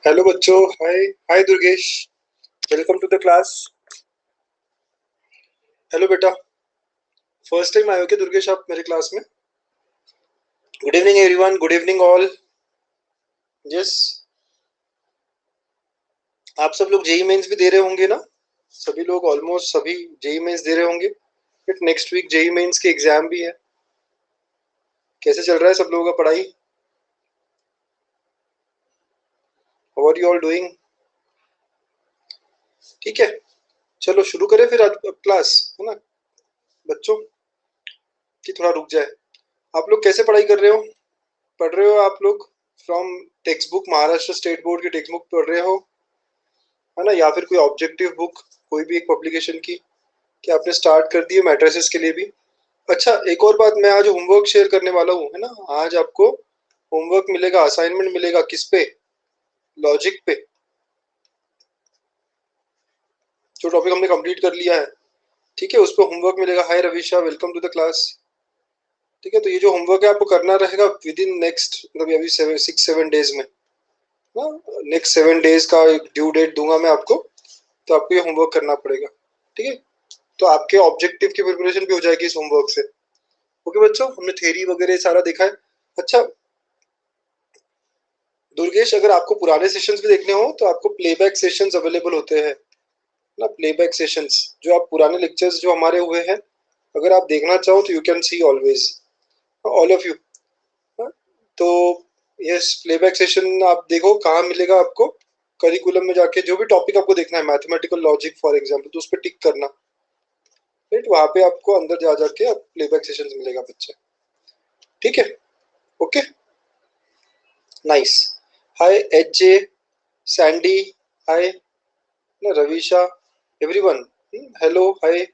Hello बच्चों, hi hi Durgesh, welcome to the class. Hello बेटा, first time आए हो क्या दुर्गेश आप मेरे क्लास में? Good evening everyone, good evening all. Yes, आप सब लोग जेई मेंस भी दे रहे होंगे ना? सभी लोग, ऑलमोस्ट सभी जेई मेंस दे रहे होंगे। फिर नेक्स्ट वीक जेई मेंस के एग्जाम भी है। कैसे चल रहा है सब लोगों का पढ़ाई? How are you all doing? ठीक है, चलो शुरू करें फिर आज क्लास, है ना बच्चों? कि थोड़ा रुक जाए। आप लोग कैसे पढ़ाई कर रहे हो? पढ़ रहे हो आप लोग from text book, Maharashtra state board की टेक्स्ट बुक पढ़ रहे हो, है ना? या फिर कोई ऑब्जेक्टिव बुक, कोई भी एक पब्लिकेशन की, कि आपने स्टार्ट कर दी है मैट्रिसेस के लिए भी? अच्छा, एक और बात, मैं आज होमवर्क शेयर करने वाला हूँ, है ना? आज आपको होमवर्क मिलेगा, असाइनमेंट मिलेगा। किस पे? लॉजिक पे, जो टॉपिक हमने कंप्लीट कर लिया है। ठीक है, उस पर होमवर्क मिलेगा। Hi Ravisha, welcome to the class. ठीक है, तो ये जो होमवर्क है आपको करना रहेगा विद इन नेक्स्ट, मतलब अभी 6-7 डेज में ना। नेक्स्ट 7 डेज का ड्यू डेट दूंगा मैं आपको, तो आपको ये होमवर्क करना पड़ेगा। ठीक है, तो आपके ऑब्जेक्टिव की प्रिपरेशन भी हो जाएगी इस होमवर्क से। ओके बच्चों, हमने थ्योरी वगैरह सारा देखा है। अच्छा दुर्गेश, अगर आपको पुराने सेशंस भी देखने हो तो आपको प्लेबैक सेशंस अवेलेबल होते हैं ना। प्लेबैक सेशंस, जो आप पुराने लेक्चर्स जो हमारे हुए हैं, अगर आप देखना चाहो तो you can see always, all of you. तो यस, प्लेबैक सेशन आप देखो कहाँ मिलेगा आपको। करिकुलम में जाके जो भी टॉपिक आपको देखना है, मैथमेटिकल लॉजिक फॉर एग्जाम्पल, तो उस पर टिक करना। राइट, वहां पे आपको अंदर जा जाके आप प्लेबैक सेशंस मिलेगा बच्चे। ठीक है, ओके, नाइस। हाय एच जे, सैंडी, हाय ना Ravisha, everyone, hello hi.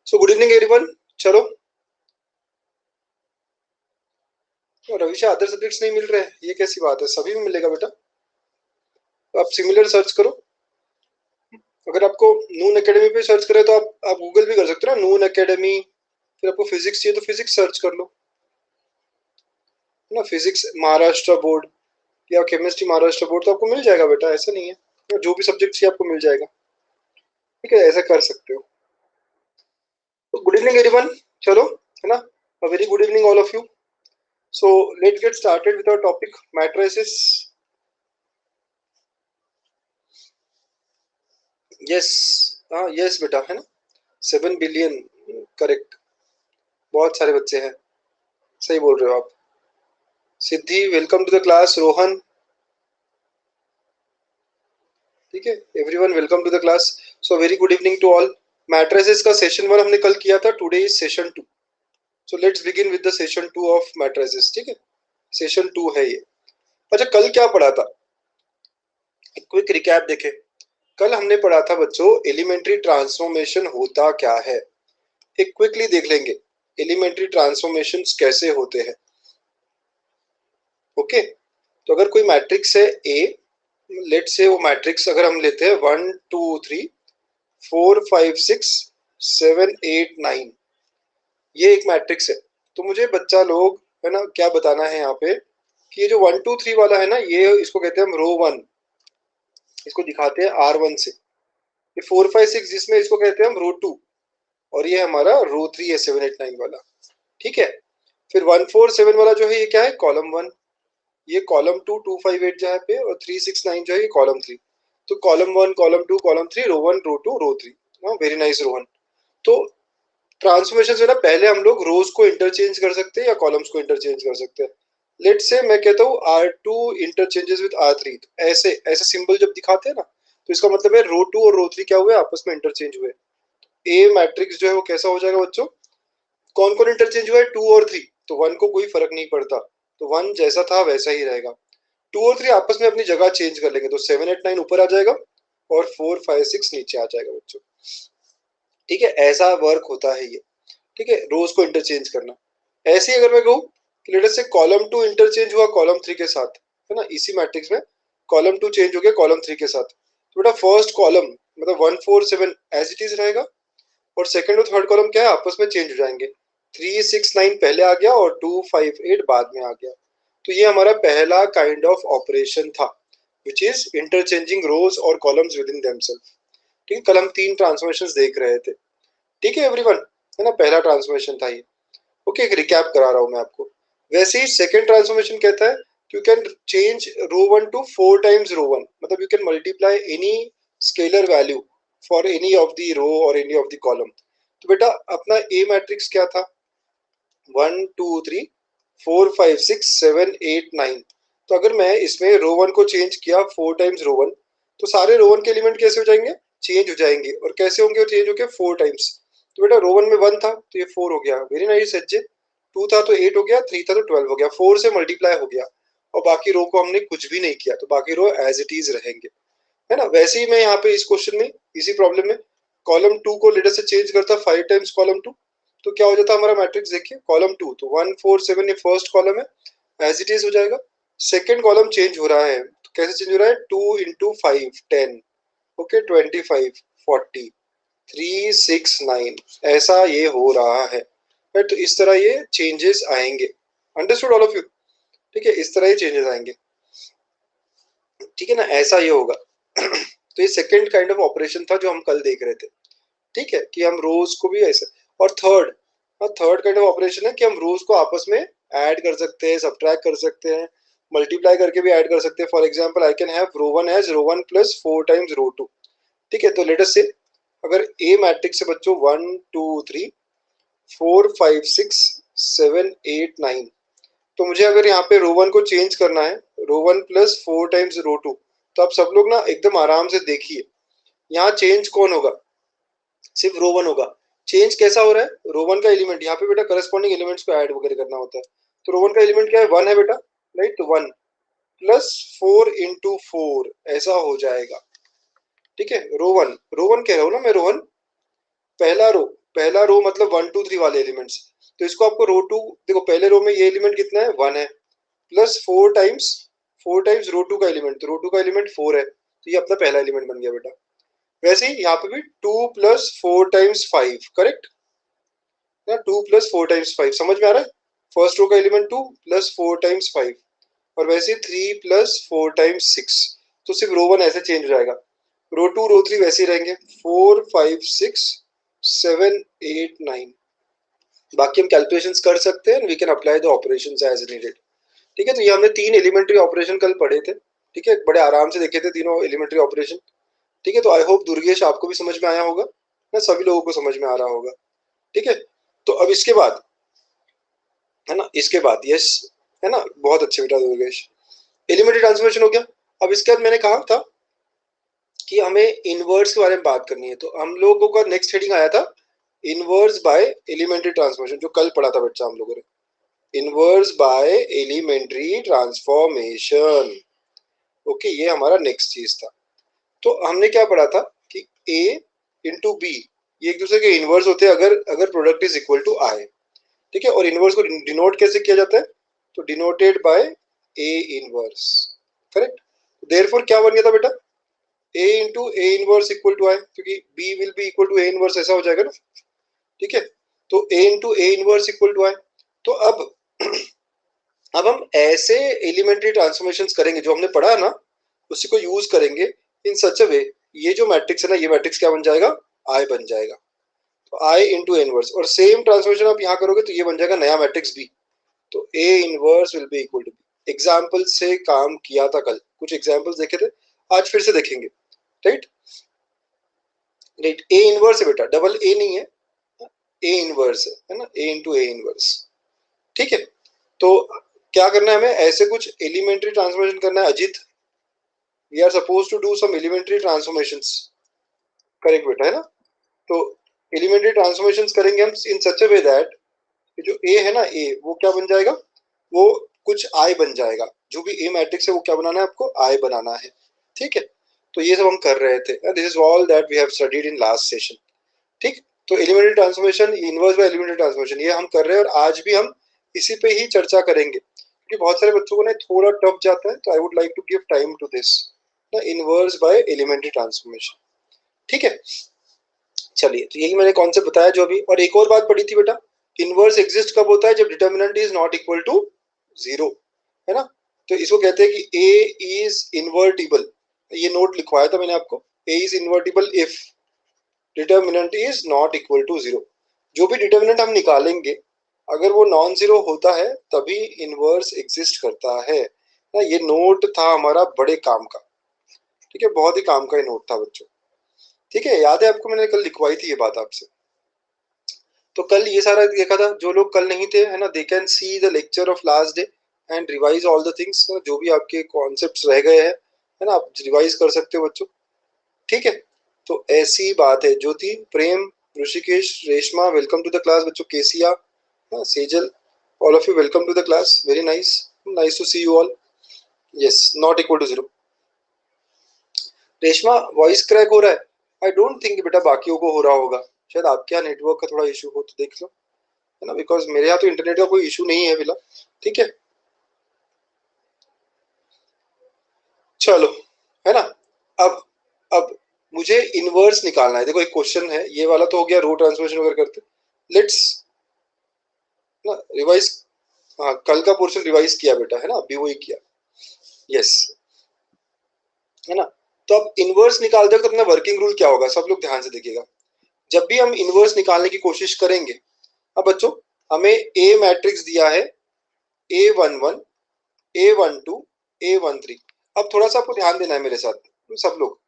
So good evening everyone. चलो, तो रविशा अदर सब्जेक्ट्स नहीं मिल रहे हैं, ये कैसी बात है? सभी में मिलेगा बेटा। तो आप सिमिलर सर्च करो। अगर आपको नून एकेडमी पे सर्च करें तो आप गूगल भी कर सकते हो ना, नून एकेडमी। फिर आपको फिजिक्स चाहिए तो फिजिक्स सर्च कर लो ना, फिजिक्स महाराष्ट्र बोर्ड या केमिस्ट्री महाराष्ट्र बोर्ड, तो आपको मिल जाएगा बेटा, ऐसा नहीं है। जो भी सब्जेक्ट चाहिए आपको मिल जाएगा। ठीक है, ऐसा कर सकते हो। तो गुड इवनिंग एवरीवन, चलो, है ना? Very good evening all of you. So let's get started with our topic matrices. Yes, हाँ यस बेटा, है ना? 7 बिलियन, करेक्ट। बहुत सारे बच्चे हैं, सही बोल रहे हो आप। Siddhi, welcome to the class. Rohan, ठीक है, everyone welcome to the class. So very good evening to all. Matrices का सेशन 1 हमने कल किया था, today is session 2। So let's begin with the session 2 of matrices. ठीक है, सेशन 2 है ये। अच्छा, कल क्या पढ़ा था? एक क्विक रिकैप देखें। कल हमने पढ़ा था बच्चों, एलिमेंट्री ट्रांसफॉर्मेशन होता क्या है। एक क्विकली देख लेंगे, एलिमेंट्री ट्रांसफॉर्मेशंस कैसे होते हैं। ओके, तो अगर कोई मैट्रिक्स है ए, लेट से वो मैट्रिक्स अगर हम लेते हैं 1 2 3 4 5 6 7 8 9, ये एक मैट्रिक्स है। तो मुझे बच्चा लोग, है ना, क्या बताना है यहाँ पे, कि ये जो 1 2 3 वाला है ना, ये इसको कहते हैं हम रो 1। इसको दिखाते हैं R1 से। ये 4 5 6 जिसमें, इसको कहते हैं हम रो 2। और ये हमारा रो 3 है, 7 8 9 वाला। ठीक है, फिर 1 4 7 वाला जो है, ये क्या है? कॉलम 1। ये कॉलम 2 2 5 8 जहाँ पे, और 3 6 9 जो है, ये कॉलम 3। तो कॉलम 1 कॉलम 2 कॉलम 3, रो 1 रो 2 रो 3। Very nice Rohan. तो ट्रांसफॉर्मेशन से ना, पहले हम लोग रोज को इंटरचेंज कर सकते हैं या कॉलम्स को इंटरचेंज कर सकते हैं। लेट से मैं कहता हूँ R2 इंटरचेंजेस विद R3, तो ऐसे ऐसे सिंबल जब दिखाते हैं ना, तो इसका मतलब है रो 2 और रो 3 क्या हुए? आपस में इंटरचेंज हुए। ए मैट्रिक्स जो है वो कैसा हो जाएगा बच्चों? कौन कौन इंटरचेंज हुआ है? 2 और 3। तो 1 को कोई फर्क नहीं पड़ता, तो 1 जैसा था वैसा ही रहेगा। 2 और 3 आपस में अपनी जगह चेंज कर लेंगे, तो 7 8 9 ऊपर आ जाएगा और 4 5 6 नीचे आ जाएगा बच्चों। ठीक है, ऐसा वर्क होता है ये। ठीक है, रोज को इंटरचेंज करना। ऐसे ही अगर मैं कहूँ कि लेट अस से कॉलम 2 इंटरचेंज हुआ कॉलम 3 के साथ, है ना, इसी मैट्रिक्स में कॉलम 2 चेंज हो गया कॉलम 3 के साथ, तो बेटा फर्स्ट कॉलम मतलब 1 4 7 एज इट इज रहेगा, और सेकंड और थर्ड कॉलम क्या है? आपस में चेंज हो जाएंगे। 3 6 9 पहले आ गया और 2 5 8 बाद में आ गया। तो ये हमारा पहला काइंड ऑफ ऑपरेशन था। विच इज इंटरचेंजिंग रोज और कॉलम्स विद इन देमसेल्फ। ठीक है, कल हम 3 ट्रांसफॉर्मेशंस देख रहे थे। ठीक है एवरीवन, है ना, पहला ट्रांसफॉर्मेशन था ये। ओके, एक रिकैप करा रहा हूं मैं आपको। वैसे ही सेकंड ट्रांसफॉर्मेशन कहता है you can change row one to 4 times row one, मतलब you can multiply any scalar value for any of the row और एनी ऑफ द कॉलम। तो बेटा अपना ए मैट्रिक्स क्या था, 1 2 3 4 5 6 7 8 9। तो अगर मैं इसमें रो वन को चेंज किया 4 टाइम्स रो वन, तो सारे रो वन के एलिमेंट कैसे हो जाएंगे, चेंज हो जाएंगे। और कैसे होंगे, चेंज होंगे 4 टाइम्स। तो बेटा रो वन में 1 था तो ये 4 हो गया, वेरी नाइस सज्जे। 2 था तो 8 हो गया, 3 था तो 12 हो गया, 4 से मल्टीप्लाई हो गया। और बाकी रो को हमने कुछ भी नहीं किया, तो बाकी रो एज इट इज रहेंगे, है ना। वैसे ही मैं यहाँ पे इस क्वेश्चन में, इसी प्रॉब्लम में कॉलम 2 को लेटर से चेंज करता 5 टाइम्स कॉलम 2, तो क्या हो जाता हमारा मैट्रिक्स, देखिए कॉलम 2 तो 1 4 7 ये फर्स्ट कॉलम है, एज इट इज हो जाएगा। सेकंड कॉलम चेंज हो रहा है, तो कैसे चेंज हो रहा है, 2 इंटू 5 10, ओके 25 40 3 6 9, ऐसा ये हो रहा है। तो इस तरह ये चेंजेस आएंगे, अंडरस्टूड ऑल ऑफ यू। ठीक है, इस तरह ये चेंजेस आएंगे, ठीक है ना, ऐसा ये होगा। तो ये सेकंड काइंड ऑफ ऑपरेशन था जो हम कल देख रहे थे। ठीक है, कि हम रोज को भी ऐसे, और third, third kind of operation है कि हम रोज को आपस में ऐड कर सकते हैं, सब्ट्रैक्ट कर सकते हैं, मल्टीप्लाई करके भी ऐड कर सकते हैं। For example I can have row one as row one plus 4 times row two. ठीक है, तो लेट अस से अगर ए मैट्रिक्स से बच्चों 1 2 3 4 5 6 7 8 9, तो मुझे अगर यहाँ पे रो वन को चेंज करना है row one plus 4 times row two, तो आप सब लोग ना एकदम आराम से देखिए, यहाँ चेंज कौन होगा, सिर्फ रो वन होगा। चेंज कैसा हो रहा है, रो वन का एलिमेंट, यहाँ पे बेटा करस्पॉन्डिंग एलिमेंट्स को ऐड वगैरह करना होता है। तो रो वन का एलिमेंट क्या है, 1 है बेटा, राइट, तो 1 प्लस 4 इंटू 4 ऐसा हो जाएगा। ठीक है, रो वन कह रहा हूँ ना मैं, रो वन पहला रो, पहला रो मतलब 1 2 3 वाले एलिमेंट्स। तो इसको आपको रो टू, देखो पहले रो में ये एलिमेंट कितना है, 1 है, प्लस 4 टाइम्स रो टू का एलिमेंट, तो रो टू का एलिमेंट 4 है, तो ये अपना पहला एलिमेंट बन गया बेटा। वैसे ही यहाँ पे भी 2 प्लस 4 टाइम्स 5, करेक्ट ना, 2 प्लस 4 टाइम्स 5 समझ में आ रहा है। फर्स्ट रो का एलिमेंट 2 प्लस 4 टाइम्स 5, और वैसे 3 प्लस 4 टाइम्स 6। तो सिर्फ रो वन ऐसे चेंज हो जाएगा, रो टू रो थ्री वैसे ही रहेंगे, 4 5 6 7 8 9। बाकी हम कैलकुलेशंस कर सकते हैं, we can apply the operations as needed. ठीक है, तो ये हमने 3 एलिमेंट्री ऑपरेशन कल पढ़े थे। ठीक है, बड़े आराम से देखे थे तीनों एलिमेंट्री ऑपरेशन। ठीक है, तो आई होप दुर्गेश आपको भी समझ में आया होगा ना, सभी लोगों को समझ में आ रहा होगा। ठीक है, तो अब इसके बाद, है ना, इसके बाद यस, है ना, बहुत अच्छे बेटा दुर्गेश, एलिमेंट्री ट्रांसफॉर्मेशन हो गया। अब इसके बाद मैंने कहा था कि हमें इनवर्स के बारे में बात करनी है, तो हम लोगों का नेक्स्ट हेडिंग आया था इनवर्स बाय एलिमेंट्री ट्रांसफॉर्मेशन, जो कल पढ़ा था बच्चा हम लोगों ने, inverse by elementary transformation. Okay, ये हमारा नेक्स्ट चीज था। तो हमने क्या पढ़ा था कि a इंटू बी ये एक दूसरे के इनवर्स होते हैं अगर अगर product is equal to I. ठीक है, और इनवर्स को डिनोट कैसे किया जाता है, तो denoted by a inverse, correct. Therefore क्या बन गया था बेटा, a into A inverse equal to I, क्योंकि b will be equal to a inverse, ऐसा हो जाएगा ना। ठीक है, तो a into A inverse equal to I. तो अब हम ऐसे एलिमेंट्री ट्रांसफॉर्मेशंस करेंगे जो हमने पढ़ा है ना, उसी को यूज करेंगे इन सच अ वे, ये जो मैट्रिक्स है ना, ये मैट्रिक्स क्या बन जाएगा, आई बन जाएगा। तो आई इंटू इनवर्स, और सेम ट्रांसफॉर्मेशन आप यहाँ करोगे तो ये बन जाएगा नया मैट्रिक्स बी, तो A inverse will be equal to B. Example से काम किया था कल, कुछ एग्जाम्पल्स देखे थे, आज फिर से देखेंगे, राइट। राइट, ए इनवर्स है बेटा, डबल ए नहीं है, ए इनवर्स है ना, ए इंटू ए इनवर्स। ठीक है, तो क्या करना है हमें, ऐसे कुछ एलिमेंट्री ट्रांसफॉर्मेशन करना है Ajit, we are suppose to do some elementary transformations, correct बेटा, है ना। तो एलिमेंट्री ट्रांसफॉर्मेशंस करेंगे हम इन सच अ वे दैट जो ए है ना, ए वो क्या बन जाएगा, वो कुछ आई बन जाएगा, जो भी ए मैट्रिक्स है वो क्या बनाना है आपको, आई बनाना है। ठीक है, तो ये सब हम कर रहे थे, this is all that we have studied in last session. ठीक, तो elementary transformation, inverse by elementary transformation, ये हम कर रहे हैं, और आज भी हम इसी पे ही चर्चा करेंगे, क्योंकि बहुत सारे बच्चों को ना थोड़ा टफ जाता है, तो I would like to give time to this, inverse by elementary transformation. ठीक है, चलिए, तो यही मैंने कॉन्सेप्ट बताया जो अभी, और एक और बात पढ़ी थी बेटा, इनवर्स एग्जिस्ट कब होता है, जब determinant is not equal to 0, है ना। तो इसको कहते हैं कि ए इज इन्वर्टिबल, ये नोट लिखवाया था मैंने आपको, A is invertible if determinant is not equal to zero. जो भी डिटर्मिनेंट हम निकालेंगे अगर वो नॉन जीरो होता है तभी इनवर्स एग्जिस्ट करता है ना। ये नोट था हमारा बड़े काम का, ठीक है, बहुत ही काम का ये नोट था बच्चों, ठीक है। याद है आपको, मैंने कल लिखवाई थी ये बात आपसे। तो कल ये सारा देखा था, जो लोग कल नहीं थे है ना, they can see the lecture of last day and revise all the things, जो भी आपके कॉन्सेप्ट्स रह गए हैं है ना, आप रिवाइज कर सकते हो बच्चों, ठीक है। तो ऐसी बात है। Jyoti, Prem, Rishikesh, Reshma, welcome to the class बच्चों। Kesiya, Sejal, all of you welcome to the class, very nice, nice to see you all. Yes, not equal to zero. Reshma, voice crack हो रहा है? आई डोंट थिंक बेटा बाकियों को हो रहा होगा, शायद आपके यहाँ नेटवर्क का थोड़ा इशू हो, तो देख लो है ना, बिकॉज मेरे यहाँ तो इंटरनेट का कोई इशू नहीं है फिलहाल, ठीक है। चलो, है ना। अब मुझे इनवर्स निकालना है। देखो एक क्वेश्चन है, ये वाला तो हो गया, रो ट्रांसफॉर्मेशन वगैरह करते, लेट्स ना रिवाइज। हाँ, कल का पोर्शन रिवाइज किया बेटा है ना, अभी वही किया, यस, है ना। तो अब इनवर्स निकालते वक्त अपना वर्किंग रूल क्या होगा, सब लोग ध्यान से देखिएगा। जब भी हम इनवर्स निकालने की कोशिश करेंगे, अब बच्चों हमें ए मैट्रिक्स दिया है, A11, A12, A13। अब थोड़ा सा आपको ध्यान देना है मेरे साथ सब लोग।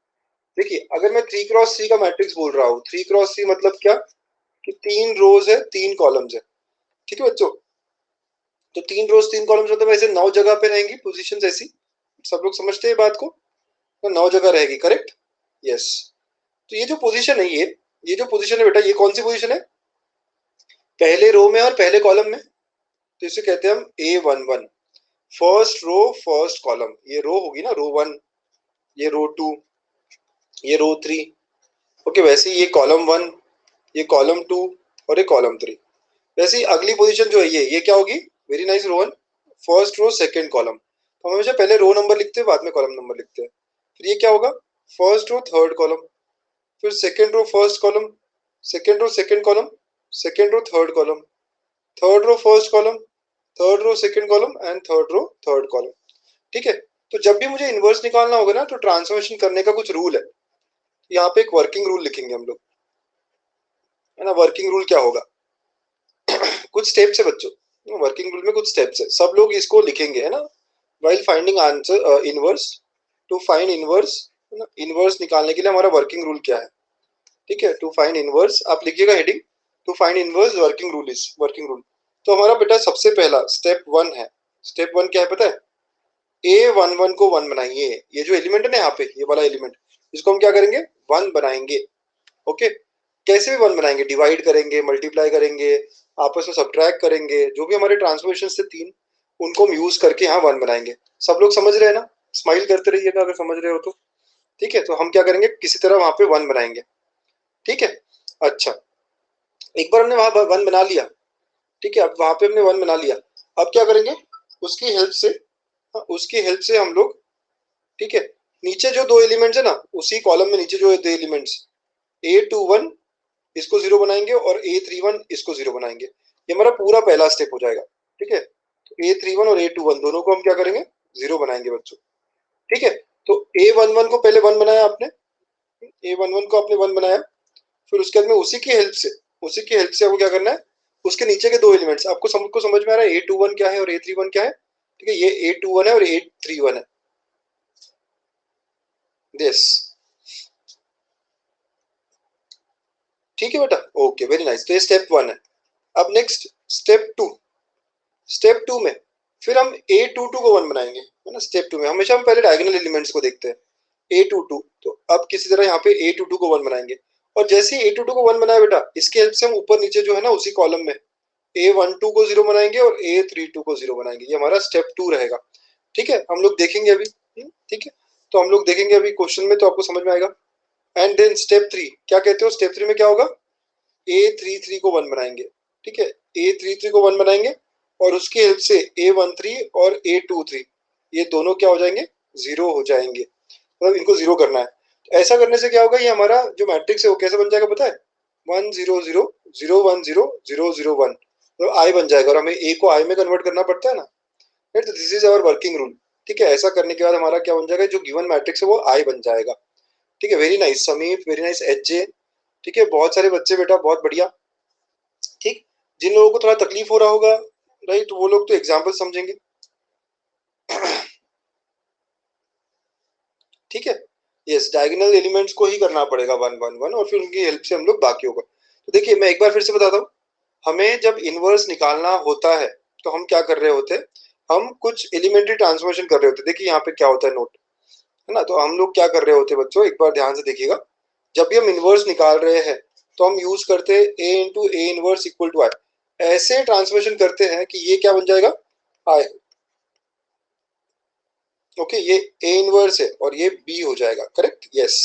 देखिए, अगर मैं 3x3 का मैट्रिक्स बोल रहा हूँ, 3x3 मतलब क्या, कि 3 रोज है 3 कॉलम्स है, ठीक है बच्चों। तो 3 रोज 3 कॉलम्स मतलब ऐसे 9 जगह पे रहेंगी पोजीशंस ऐसी, सब लोग समझते हैं बात को, तो 9 जगह रहेगी, करेक्ट, यस। तो ये जो पोजीशन है, ये जो पोजीशन है बेटा, ये कौन सी पोजीशन है, पहले रो में और पहले कॉलम में, तो इसे कहते हैं हम A11, first row first column. ये रो होगी ना, रो 1, ये रो 2, ये रो 3, ओके। वैसे ही ये कॉलम 1, ये कॉलम 2 और ये कॉलम 3। वैसे ही अगली पोजीशन जो है ये क्या होगी, वेरी नाइस, रो 1, फर्स्ट रो सेकंड कॉलम। तो हम हमेशा पहले रो नंबर लिखते हैं, बाद में कॉलम नंबर लिखते हैं। फिर ये क्या होगा, फर्स्ट रो थर्ड कॉलम, फिर second row first column, second row second column, second row third column, third row first column, third row second column and third row third column, ठीक है। तो जब भी मुझे इनवर्स निकालना होगा ना, तो ट्रांसफॉर्मेशन करने का कुछ रूल है। यहाँ पे एक वर्किंग रूल लिखेंगे हम लोग, है ना। वर्किंग रूल क्या होगा, कुछ स्टेप्स है बच्चों, वर्किंग रूल में कुछ स्टेप्स है, सब लोग इसको लिखेंगे है ना। While finding answer inverse, to find inverse, है ना, इनवर्स निकालने के लिए हमारा वर्किंग रूल क्या है, ठीक है। टू फाइंड इनवर्स आप लिखिएगा heading, to find inverse working rule is, working rule. तो हमारा बेटा सबसे पहला स्टेप 1 है। स्टेप 1 क्या है पता है, A11 को 1 बनाइए। ये जो एलिमेंट है ना यहाँ पे, ये वाला एलिमेंट, इसको हम क्या करेंगे, 1 बनाएंगे, ओके। कैसे भी 1 बनाएंगे, डिवाइड करेंगे, मल्टीप्लाई करेंगे, आपस में सब्ट्रैक्ट करेंगे, जो भी हमारे ट्रांसफॉर्मेशन से 3, उनको हम यूज करके यहाँ 1 बनाएंगे। सब लोग समझ रहे हैं ना, स्माइल करते रहिएगा अगर समझ रहे हो तो, ठीक है। तो हम क्या करेंगे, किसी तरह वहां पे 1 बनाएंगे, ठीक है। अच्छा, एक बार हमने वहां 1 बना लिया, ठीक है। अब वहां पे हमने 1 बना लिया, अब क्या करेंगे, उसकी हेल्प से, उसकी हेल्प से हम लोग, ठीक है, नीचे जो 2 एलिमेंट्स है ना, उसी कॉलम में नीचे जो 2 एलिमेंट्स, A21 इसको 0 बनाएंगे और A31 इसको 0 बनाएंगे। ये हमारा पूरा पहला स्टेप हो जाएगा, ठीक है। तो A31 और A21 दोनों को हम क्या करेंगे, 0 बनाएंगे बच्चों, ठीक है। तो A11 को पहले 1 बनाया आपने, A11 को आपने 1 बनाया, फिर उसके बाद में उसी की हेल्प से, उसी की हेल्प से आपको क्या करना है, उसके नीचे के 2 एलिमेंट्स आपको सबको समझ में आ रहा है, A21 क्या है और A31 क्या है, ठीक है। ये A21 है और A31 है, दिस, ठीक है बेटा, ओके, वेरी नाइस। तो ये स्टेप 1 है। अब नेक्स्ट स्टेप 2, स्टेप 2 में फिर हम A22 को 1 बनाएंगे, है ना। स्टेप 2 में हमेशा हम पहले डायगोनल एलिमेंट्स को देखते हैं, A22। तो अब किसी तरह यहाँ पे A22 को 1 बनाएंगे, और जैसे ही A22 को 1 बनाया बेटा, इसकी हेल्प से हम ऊपर नीचे जो है ना, उसी कॉलम में A12 को 0 बनाएंगे और A32 को 0 बनाएंगे। ये हमारा स्टेप 2 रहेगा, ठीक है। हम लोग देखेंगे अभी, ठीक है। तो हम लोग देखेंगे अभी क्वेश्चन में, तो आपको समझ में आएगा। एंड देन स्टेप 3 क्या कहते हो, स्टेप 3 में क्या होगा, A33 को 1 बनाएंगे, ठीक है। A33 को 1 बनाएंगे और उसकी हेल्प से A13 और A23 ये दोनों क्या हो जाएंगे, 0 हो जाएंगे, मतलब इनको 0 करना है। तो ऐसा करने से क्या होगा, ये हमारा जो मैट्रिक्स है वो कैसे बन जाएगा पता है, 1 0 0 0 1 0 0 0 1, तो आई बन जाएगा, और हमें ए को आई में कन्वर्ट करना पड़ता है ना, राइट। तो this is our working rule, ठीक है, ऐसा करने के बाद हमारा क्या बन जाएगा, जो गिवन मैट्रिक्स है वो आई बन जाएगा। ठीक है, वेरी नाइस समीप, वेरी नाइस एच जे। ठीक है, बहुत सारे बच्चे बेटा, बहुत बढ़िया। ठीक, जिन लोगों को थोड़ा तकलीफ हो रहा होगा राइट, वो लोग तो एग्जाम्पल समझेंगे। ठीक है, यस, डायगोनल एलिमेंट्स को ही करना पड़ेगा 1 1 1, और फिर उनकी हेल्प से हम लोग बाकी होगा। तो देखिए मैं एक बार फिर से बताता हूँ, हमें जब इनवर्स निकालना होता है तो हम क्या कर रहे होते हैं, हम कुछ एलिमेंट्री ट्रांसफॉर्मेशन कर रहे होते हैं। देखिए यहाँ पे क्या होता है, नोट है ना, तो हम लोग क्या कर रहे होते हैं बच्चों, एक बार ध्यान से देखिएगा। जब भी हम इनवर्स निकाल रहे हैं तो हम यूज करते हैं A into A inverse equal to I. ऐसे ट्रांसफॉर्मेशन करते हैं कि ये क्या बन जाएगा, आई। ओके, ये ए इनवर्स है और ये बी हो जाएगा, करेक्ट, यस।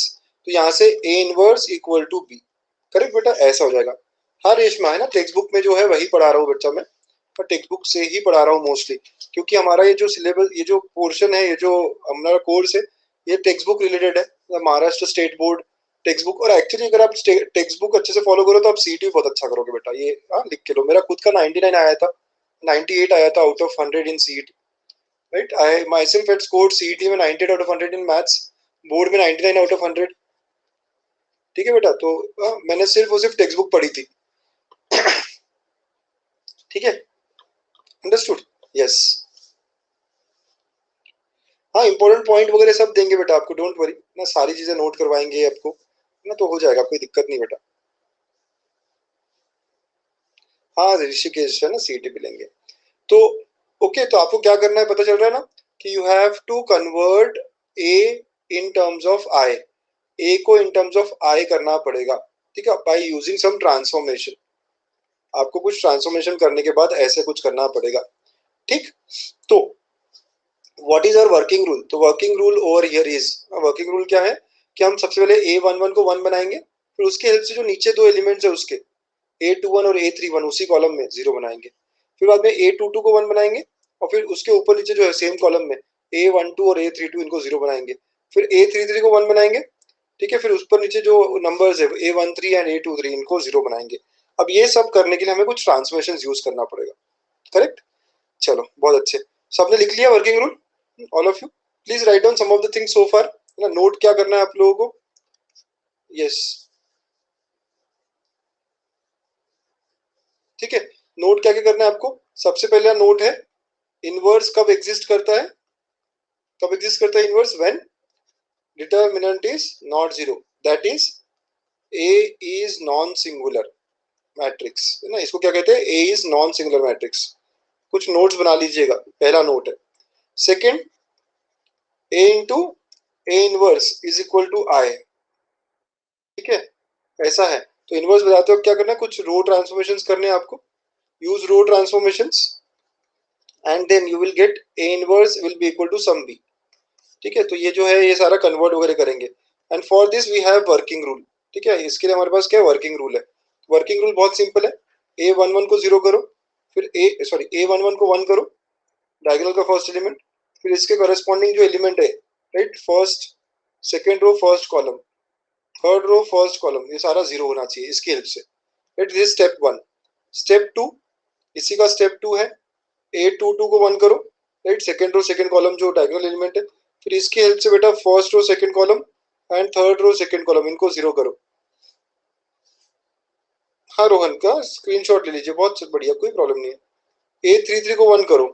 तो यहाँ से A inverse equal to B, correct बेटा, ऐसा हो जाएगा। हाँ रेशमा, है ना, टेक्स्ट बुक में जो है वही पढ़ा रहा हूँ बच्चा मैं, और टेक्स्ट बुक से ही पढ़ा रहा हूँ मोस्टली, क्योंकि हमारा ये जो सिलेबस, ये जो पोर्शन है, ये जो हमारा कोर्स है, ये टेक्स्ट बुक रिलेटेड है, मतलब Maharashtra state board text book. और एक्चुअली अगर आप टेक्स्ट बुक अच्छे से फॉलो करो तो आप सीईटी बहुत अच्छा करोगे बेटा, ये हाँ लिख के लो। मेरा खुद का 99 आया था, 98 आया था out of 100 in CET, right. I my self had scored CET में 98 out of 100 in maths, board में 99 आउट ऑफ 100। ठीक है बेटा, तो मैंने सिर्फ और सिर्फ टेक्स्ट बुक पढ़ी थी। ठीक है, अंडरस्टूड, यस। हाँ, इंपॉर्टेंट पॉइंट वगैरह सब देंगे बेटा आपको, डोंट वरी ना, सारी चीजें नोट करवाएंगे आपको ना, तो हो जाएगा, कोई दिक्कत नहीं बेटा। हाँ ऋषिकेश है ना, सीईटी भी लेंगे तो। ओके, तो आपको क्या करना है पता चल रहा है ना, कि you have to convert A in terms of I, A को इन टर्म्स ऑफ आई करना पड़ेगा। ठीक है, बाय यूजिंग सम ट्रांसफॉर्मेशन, आपको कुछ ट्रांसफॉर्मेशन करने के बाद ऐसे कुछ करना पड़ेगा। ठीक, तो what is our working rule, तो working rule over here is, working rule क्या है कि हम सबसे पहले ए वन वन को 1 बनाएंगे, फिर उसके हेल्प से जो नीचे दो एलिमेंट्स है उसके A21 और A31 उसी कॉलम में 0 बनाएंगे, फिर बाद में A22 को 1 बनाएंगे, और फिर उसके ऊपर नीचे जो है सेम कॉलम में A12 और A32 इनको 0 बनाएंगे, फिर A33 को 1 बनाएंगे। ठीक है, फिर उस पर नीचे जो नंबर्स है A13 एंड A23 इनको 0 बनाएंगे। अब ये सब करने के लिए हमें कुछ ट्रांसफॉर्मेशन यूज करना पड़ेगा, करेक्ट। चलो बहुत अच्छे, सबने लिख लिया working rule, all of you please write down some of the things so far, ना नोट क्या करना है आप लोगों को, यस। ठीक है, नोट क्या क्या करना है आपको, सबसे पहला नोट है, इनवर्स कब एग्जिस्ट करता है, कब एग्जिस्ट करता है inverse, when determinant is not zero, that is A is non singular matrix, है ना, इसको क्या कहते हैं, A is non singular matrix. कुछ नोट्स बना लीजिएगा, पहला नोट है। Second, A into A inverse is equal to I. ठीक है, ऐसा है, तो इनवर्स बताते हो क्या करना है, कुछ रो ट्रांसफॉर्मेशंस करने हैं आपको, use row transformations and then you will get A inverse will be equal to some B. ठीक है, तो ये जो है ये सारा कन्वर्ट वगैरह करेंगे, and for this we have working rule. ठीक है, इसके लिए हमारे पास क्या वर्किंग रूल है, वर्किंग रूल बहुत सिंपल है, ए वन वन को 0 करो, फिर ए वन वन को 1 करो, डायगोनल का फर्स्ट एलिमेंट, फिर इसके करस्पॉन्डिंग जो एलिमेंट है, right, first second row first column, third row first column, ये सारा 0 होना चाहिए इसकी हेल्प से, राइट, दिस स्टेप 1। स्टेप 2, इसी का स्टेप 2 है, A22 को 1 करो, right, second row second column जो डायगोनल एलिमेंट है, फिर इसकी हेल्प से बेटा first row second column and third row second column इनको 0 करो। हाँ रोहन का स्क्रीनशॉट ले लीजिए, बहुत बढ़िया, कोई प्रॉब्लम नहीं है। A33 को 1 करो,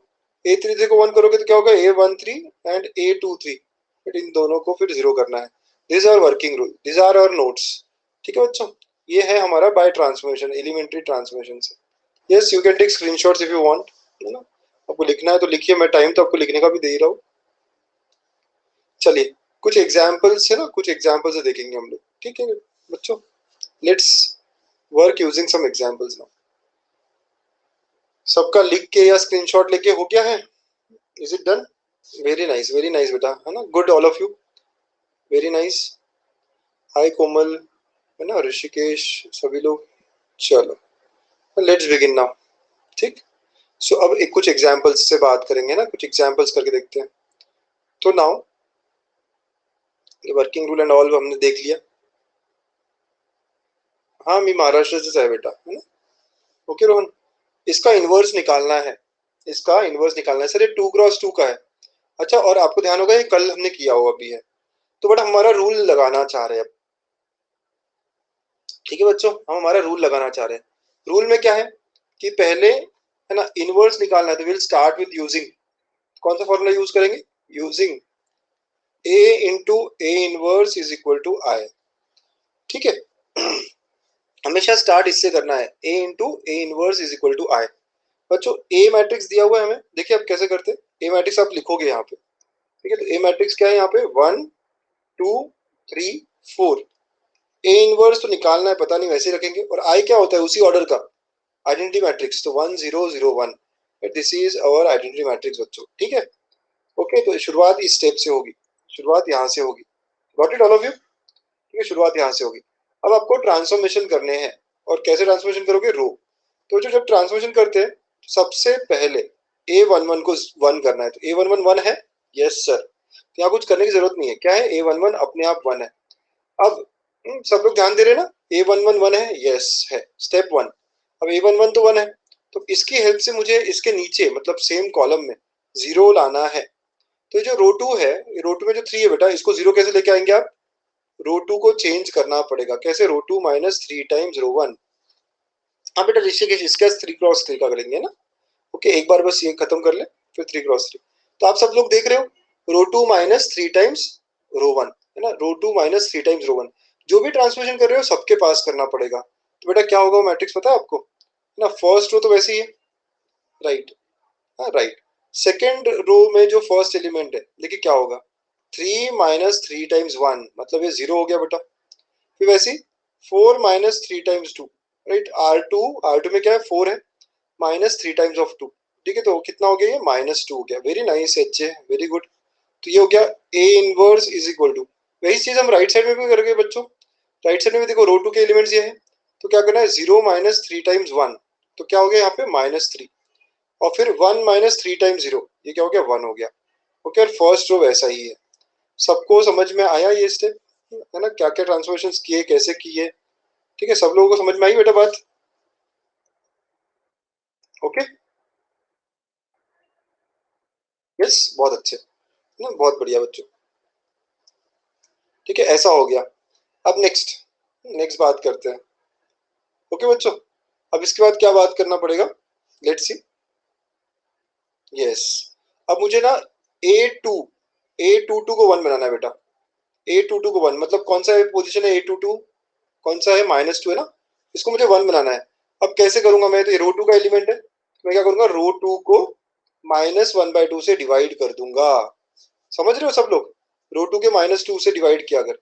A33 को 1 करोगे तो क्या होगा, A13 and A23, but in दोनों को फिर 0 करना है। This are working rule, this are our notes. ठीक है बच्चों, ये है हमारा बाय ट्रांसफॉर्मेशन, एलिमेंट्री ट्रांसफॉर्मेशन से। Yes, you can take screenshots if you want, है ना, आपको लिखना है तो लिखिए, मैं टाइम तो आपको लिखने का भी दे ही रहा हूँ। चलिए कुछ एग्जाम्पल्स है ना, कुछ एग्जाम्पल्स देखेंगे हम लोग, ठीक है बच्चों, let's work using some examples now. सबका लिख के या स्क्रीनशॉट लेके हो गया है, is it done, very nice बेटा, है ना, good all of you, very nice. Hi Komal, है ना, ऋषिकेश, सभी लोग, चलो लेट्स बिगिन नाउ। ठीक, सो अब एक कुछ एग्जाम्पल्स से बात करेंगे ना, कुछ एग्जाम्पल्स करके देखते हैं। तो नाउ ये वर्किंग रूल एंड ऑल हमने देख लिया। हाँ मैं महाराष्ट्र से है बेटा, है ना, ओके रोहन, इसका इनवर्स निकालना है, इसका इनवर्स निकालना है सर, ये 2 क्रॉस 2 का है, अच्छा, और आपको ध्यान होगा ये कल हमने किया हुआ भी है। तो बट हमारा रूल लगाना चाह रहे हैं अब। ठीक है बच्चों, हम हमारा रूल लगाना चाह रहे हैं। रूल में क्या है कि पहले है ना इनवर्स निकालना है, तो विल स्टार्ट विद यूजिंग, कौन सा फॉर्मूला यूज करेंगे, using a into A inverse is equal to I. ठीक है, हमेशा स्टार्ट इससे करना है, a into A inverse is equal to I. बच्चों ए मैट्रिक्स दिया हुआ है हमें, देखिए आप कैसे करते हैं। ए मैट्रिक्स आप लिखोगे यहाँ पे, ठीक है, तो ए मैट्रिक्स क्या है यहाँ पे, 1 2 3 4। ए इनवर्स तो निकालना है, पता नहीं वैसे ही रखेंगे, और आई क्या होता है उसी ऑर्डर का आइडेंटिटी मैट्रिक्स, तो 1 0 0 1, this is our identity matrix बच्चों। ठीक है, ओके, तो शुरुआत इस स्टेप से होगी, शुरुआत यहाँ से होगी। Got it all of you, ठीक है, शुरुआत यहाँ से होगी। अब आपको ट्रांसफॉर्मेशन करने हैं, और कैसे ट्रांसफॉर्मेशन करोगे, रो। तो जो जब ट्रांसफॉर्मेशन करते हैं तो सबसे पहले A11 को 1 करना है, तो A11 1 है, यस सर, तो यहाँ कुछ करने की जरूरत नहीं है, क्या है, A11 अपने आप 1 है। अब सब लोग ध्यान दे रहे हैं ना, A11 1 है, यस है, स्टेप 1। अब A11 तो 1 है, तो इसकी हेल्प से मुझे इसके नीचे मतलब सेम कॉलम में 0 लाना है। तो ये जो रो 2 है, रो 2 में जो 3 है बेटा, इसको 0 कैसे लेके आएंगे आप, रो 2 को चेंज करना पड़ेगा, कैसे, रो 2 माइनस 3 टाइम्स रो 1। हाँ बेटा ऋषिकेश, इसका 3 क्रॉस 3 का करेंगे ना, ओके, एक बार बस ये खत्म कर ले, फिर 3 क्रॉस 3। तो आप सब लोग देख रहे हो, रो 2 माइनस 3 टाइम्स रो 1, है ना, रो 2 माइनस 3 टाइम्स रो 1। जो भी ट्रांसफॉर्मेशन कर रहे हो सबके पास करना पड़ेगा। तो बेटा क्या होगा मैट्रिक्स पता है आपको, है ना, फर्स्ट रो तो वैसे ही है, राइट, हाँ राइट। सेकेंड रो में जो फर्स्ट एलिमेंट है, देखिए क्या होगा, 3 माइनस 3 टाइम्स 1, मतलब ये 0 हो गया बेटा। फिर वैसे ही 4 माइनस 3 टाइम्स 2, राइट, R2 में क्या है, 4 है, माइनस 3 टाइम्स ऑफ 2। ठीक है, तो कितना हो गया, ये -2 हो गया। Very nice H, very good. तो ये हो गया A inverse is equal to, वही चीज हम राइट साइड में भी करेंगे बच्चों। राइट साइड में भी देखो रो 2 के एलिमेंट्स ये है, तो क्या करना है, 0 माइनस 3 टाइम्स 1, तो क्या हो गया यहाँ पे -3, और फिर 1 माइनस 3 टाइम्स 0, ये क्या हो गया, 1 हो गया। ओके, और फर्स्ट रो वैसा ही है। सबको समझ में आया ये स्टेप, है ना, क्या क्या ट्रांसफॉर्मेशन किए, कैसे किए। ठीक है, सब लोगों को समझ में आई बेटा बात, ओके, यस, बहुत अच्छे, ना, बहुत बढ़िया बच्चों। ठीक है, ऐसा हो गया। अब नेक्स्ट, नेक्स्ट बात करते हैं, ओके बच्चों। अब इसके बाद क्या बात करना पड़ेगा, लेट्स सी, यस। अब मुझे ना A2 A22 को 1 बनाना है बेटा। A22 को 1 मतलब कौन सा पोजीशन है, A22 कौन सा है, -2 है ना, इसको मुझे 1 बनाना है। अब कैसे करूंगा मैं, तो ये रो 2 का एलिमेंट है, तो मैं क्या करूंगा, रो 2 को -1/2 से डिवाइड कर दूंगा। समझ रहे हो सब लोग, रो 2 के -2 से डिवाइड किया अगर,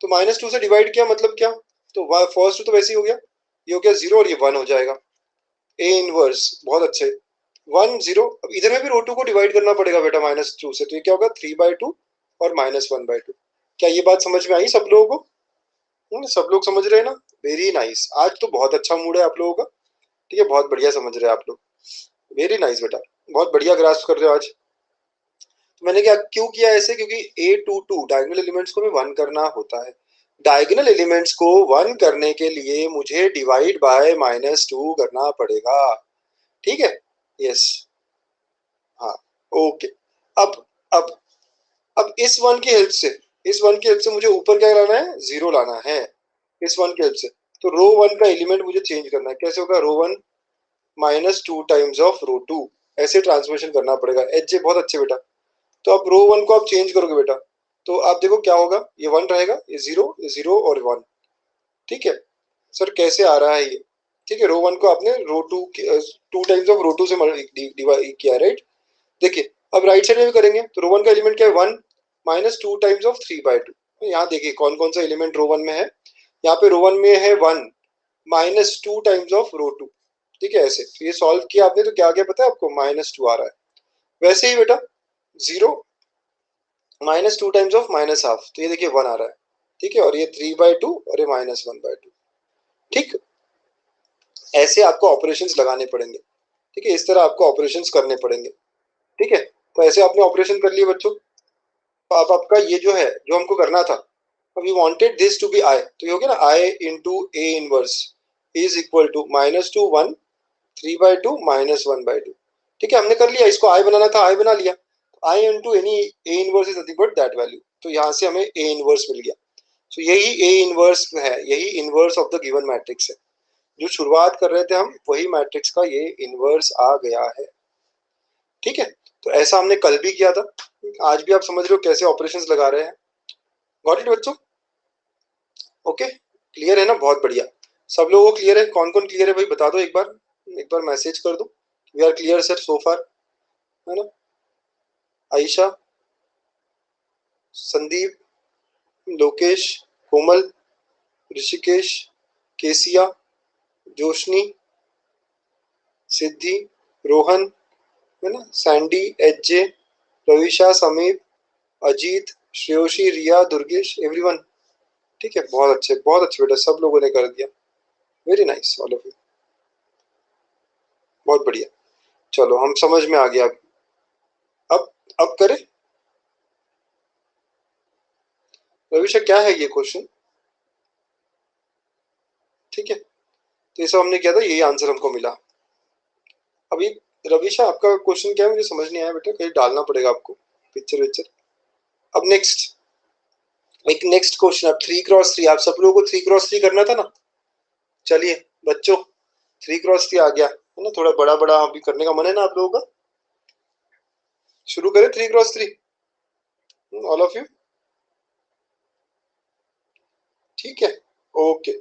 तो -2 से डिवाइड किया मतलब क्या, तो फर्स्ट तो वैसे ही हो गया, ये हो गया 0 और ये 1 हो जाएगा, ए इनवर्स, बहुत अच्छे, 1 0। अब इधर में भी रो 2 को डिवाइड करना पड़ेगा बेटा -2 से, तो ये क्या होगा, 3/2 और -1/2। क्या ये बात समझ में आई सब लोगों को, सब लोग समझ रहे हैं ना, वेरी नाइस। आज तो बहुत अच्छा मूड है आप लोगों का, ठीक है, बहुत बढ़िया समझ रहे हैं आप लोग, वेरी नाइस बेटा, बहुत बढ़िया ग्रास्प कर रहे हो आज। तो मैंने क्या क्यों किया ऐसे, क्योंकि A22 डायगोनल एलिमेंट्स को भी 1 करना होता है। डायगोनल एलिमेंट्स को 1 करने के लिए मुझे डिवाइड बाय -2 करना पड़ेगा, ठीक है, यस, हाँ, ओके। अब अब अब इस 1 की हेल्प से, इस 1 की हेल्प से मुझे ऊपर क्या लाना है, 0 लाना है, इस 1 की हेल्प से। तो रो 1 का एलिमेंट मुझे चेंज करना है, कैसे होगा, रो 1 -2 टाइम्स ऑफ रो 2, ऐसे ट्रांसफॉर्मेशन करना पड़ेगा। एच जे बहुत अच्छे बेटा। तो आप रो 1 को आप चेंज करोगे बेटा, तो आप देखो क्या होगा, ये 1 रहेगा, ये 0, ये 0 और 1। ठीक है सर, कैसे आ रहा है ये, ठीक है, रो 1 को आपने रो 2 2 टाइम्स ऑफ रो 2 से डिवाइड किया, राइट। देखिए अब राइट साइड में भी करेंगे, तो रो 1 का एलिमेंट क्या है, 1 -2 टाइम्स ऑफ 3/2। यहाँ देखिए कौन कौन सा एलिमेंट रो 1 में है, यहाँ पे रो 1 में है 1 -2 टाइम्स ऑफ रो 2। ठीक है, ऐसे तो ये सॉल्व किया आपने, तो क्या आ गया पता है आपको, -2 आ रहा है। वैसे ही बेटा 0 -2 टाइम्स ऑफ -हाफ, तो ये देखिए 1 आ रहा है, ठीक है, और ये 3/2 और ये -1/2। ठीक, ऐसे आपको ऑपरेशंस लगाने पड़ेंगे, ठीक है, इस तरह आपको ऑपरेशंस करने पड़ेंगे। ठीक है, तो ऐसे आपने ऑपरेशन कर लिए बच्चों। तो अब आपका ये जो है, जो हमको करना था, अब we wanted this to be I, तो ये हो गया ना, I into A inverse is equal to -2 1 3/2 -1/2। ठीक है, हमने कर लिया, इसको आई बनाना था, आई बना लिया। I into any A inverse is nothing but that value, तो यहाँ से हमें ए इनवर्स मिल गया। तो यही ए इनवर्स है, यही inverse of the given matrix है। जो शुरुआत कर रहे थे हम, वही मैट्रिक्स का ये इनवर्स आ गया है। ठीक है, तो ऐसा हमने कल भी किया था, आज भी आप समझ रहे हो कैसे ऑपरेशंस लगा रहे हैं। गॉट इट बच्चों? ओके, क्लियर है ना? बहुत बढ़िया। सब लोगों को क्लियर है? कौन कौन क्लियर है भाई बता दो, एक बार मैसेज कर दो, we are clear sir so far, है ना? आयशा, संदीप, लोकेश, कोमल, ऋषिकेश, केसिया, जोशनी, सिद्धि, रोहन, है ना, सैंडी, एच.जे, रविशा, समीप, अजीत, श्रेयोशी, रिया, दुर्गेश, एवरीवन। ठीक है, बहुत अच्छे बेटा, सब लोगों ने कर दिया। Very nice all of you, बहुत बढ़िया। चलो हम समझ में आ गया। अब करें रविशा, क्या है ये क्वेश्चन? ठीक है, तो ये सब हमने किया था, यही आंसर हमको मिला। अभी रविशा आपका क्वेश्चन क्या है मुझे समझ नहीं आया बेटा, कहीं डालना पड़ेगा आपको पिक्चर विक्चर। अब एक नेक्स्ट क्वेश्चन, अब 3x3, आप सब लोगों को 3x3 करना था ना? चलिए बच्चों, 3x3 आ गया है ना, थोड़ा बड़ा बड़ा अभी करने का मन है ना आप लोगों का? शुरू करें 3x3, ऑल ऑफ यू? ठीक है, ओके,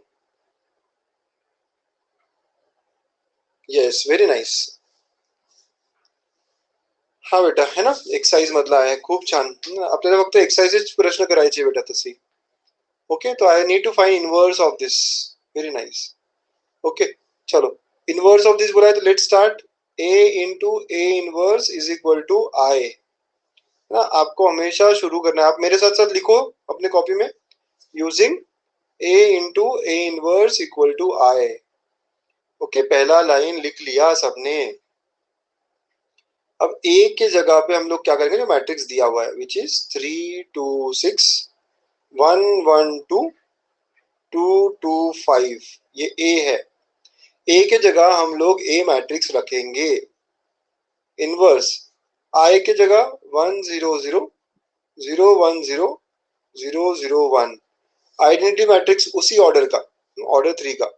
यस, वेरी नाइस। हा बेटा, है ना, एक्सरसाइज मधला आहे, खूप छान। आपल्याला फक्त एक्सरसाइजेस प्रश्न करायचे बेटा तसे। ओके, तो I need to find inverse of this, very nice. Okay, चलो इनवर्स ऑफ दिस बोला है तो let's start. A into A inverse is equal to I, ना आपको हमेशा शुरू करना है। आप मेरे साथ साथ लिखो अपने कॉपी में, using A into A inverse equal to I. Okay, पहला लाइन लिख लिया सबने। अब ए के जगह पे हम लोग क्या करेंगे, जो मैट्रिक्स दिया हुआ है विच इज 3 2 6 1 1 2 2 2 5, ये ए है। ए के जगह हम लोग ए मैट्रिक्स रखेंगे, इनवर्स आई के जगह 1 0 0 0 1 0 0 0 1, आइडेंटिटी मैट्रिक्स उसी ऑर्डर का, ऑर्डर 3 का।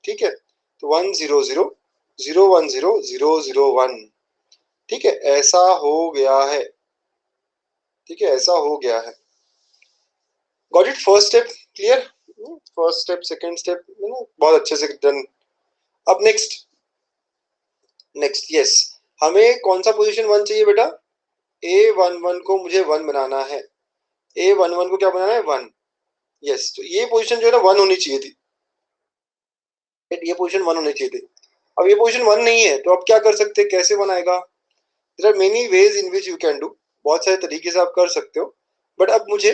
ठीक है, तो 1 0 0 0 1 0 0 0 1। ठीक है, ऐसा हो गया है। ठीक है, ऐसा हो गया है। Got it? First step clear? First step, second step, बहुत अच्छे से डन। अब नेक्स्ट यस, हमें कौन सा पोजीशन 1 चाहिए बेटा? A11 को मुझे 1 बनाना है। A11 को क्या बनाना है? 1। यस, तो ये पोजीशन जो है ना 1 होनी चाहिए थी, ये पोजीशन 1 होनी चाहिए थी। अब ये पोजीशन 1 नहीं है, तो अब क्या कर सकते हैं, कैसे 1 आएगा? There are many ways in which you can do, बहुत सारे तरीके से आप कर सकते हो। बट अब मुझे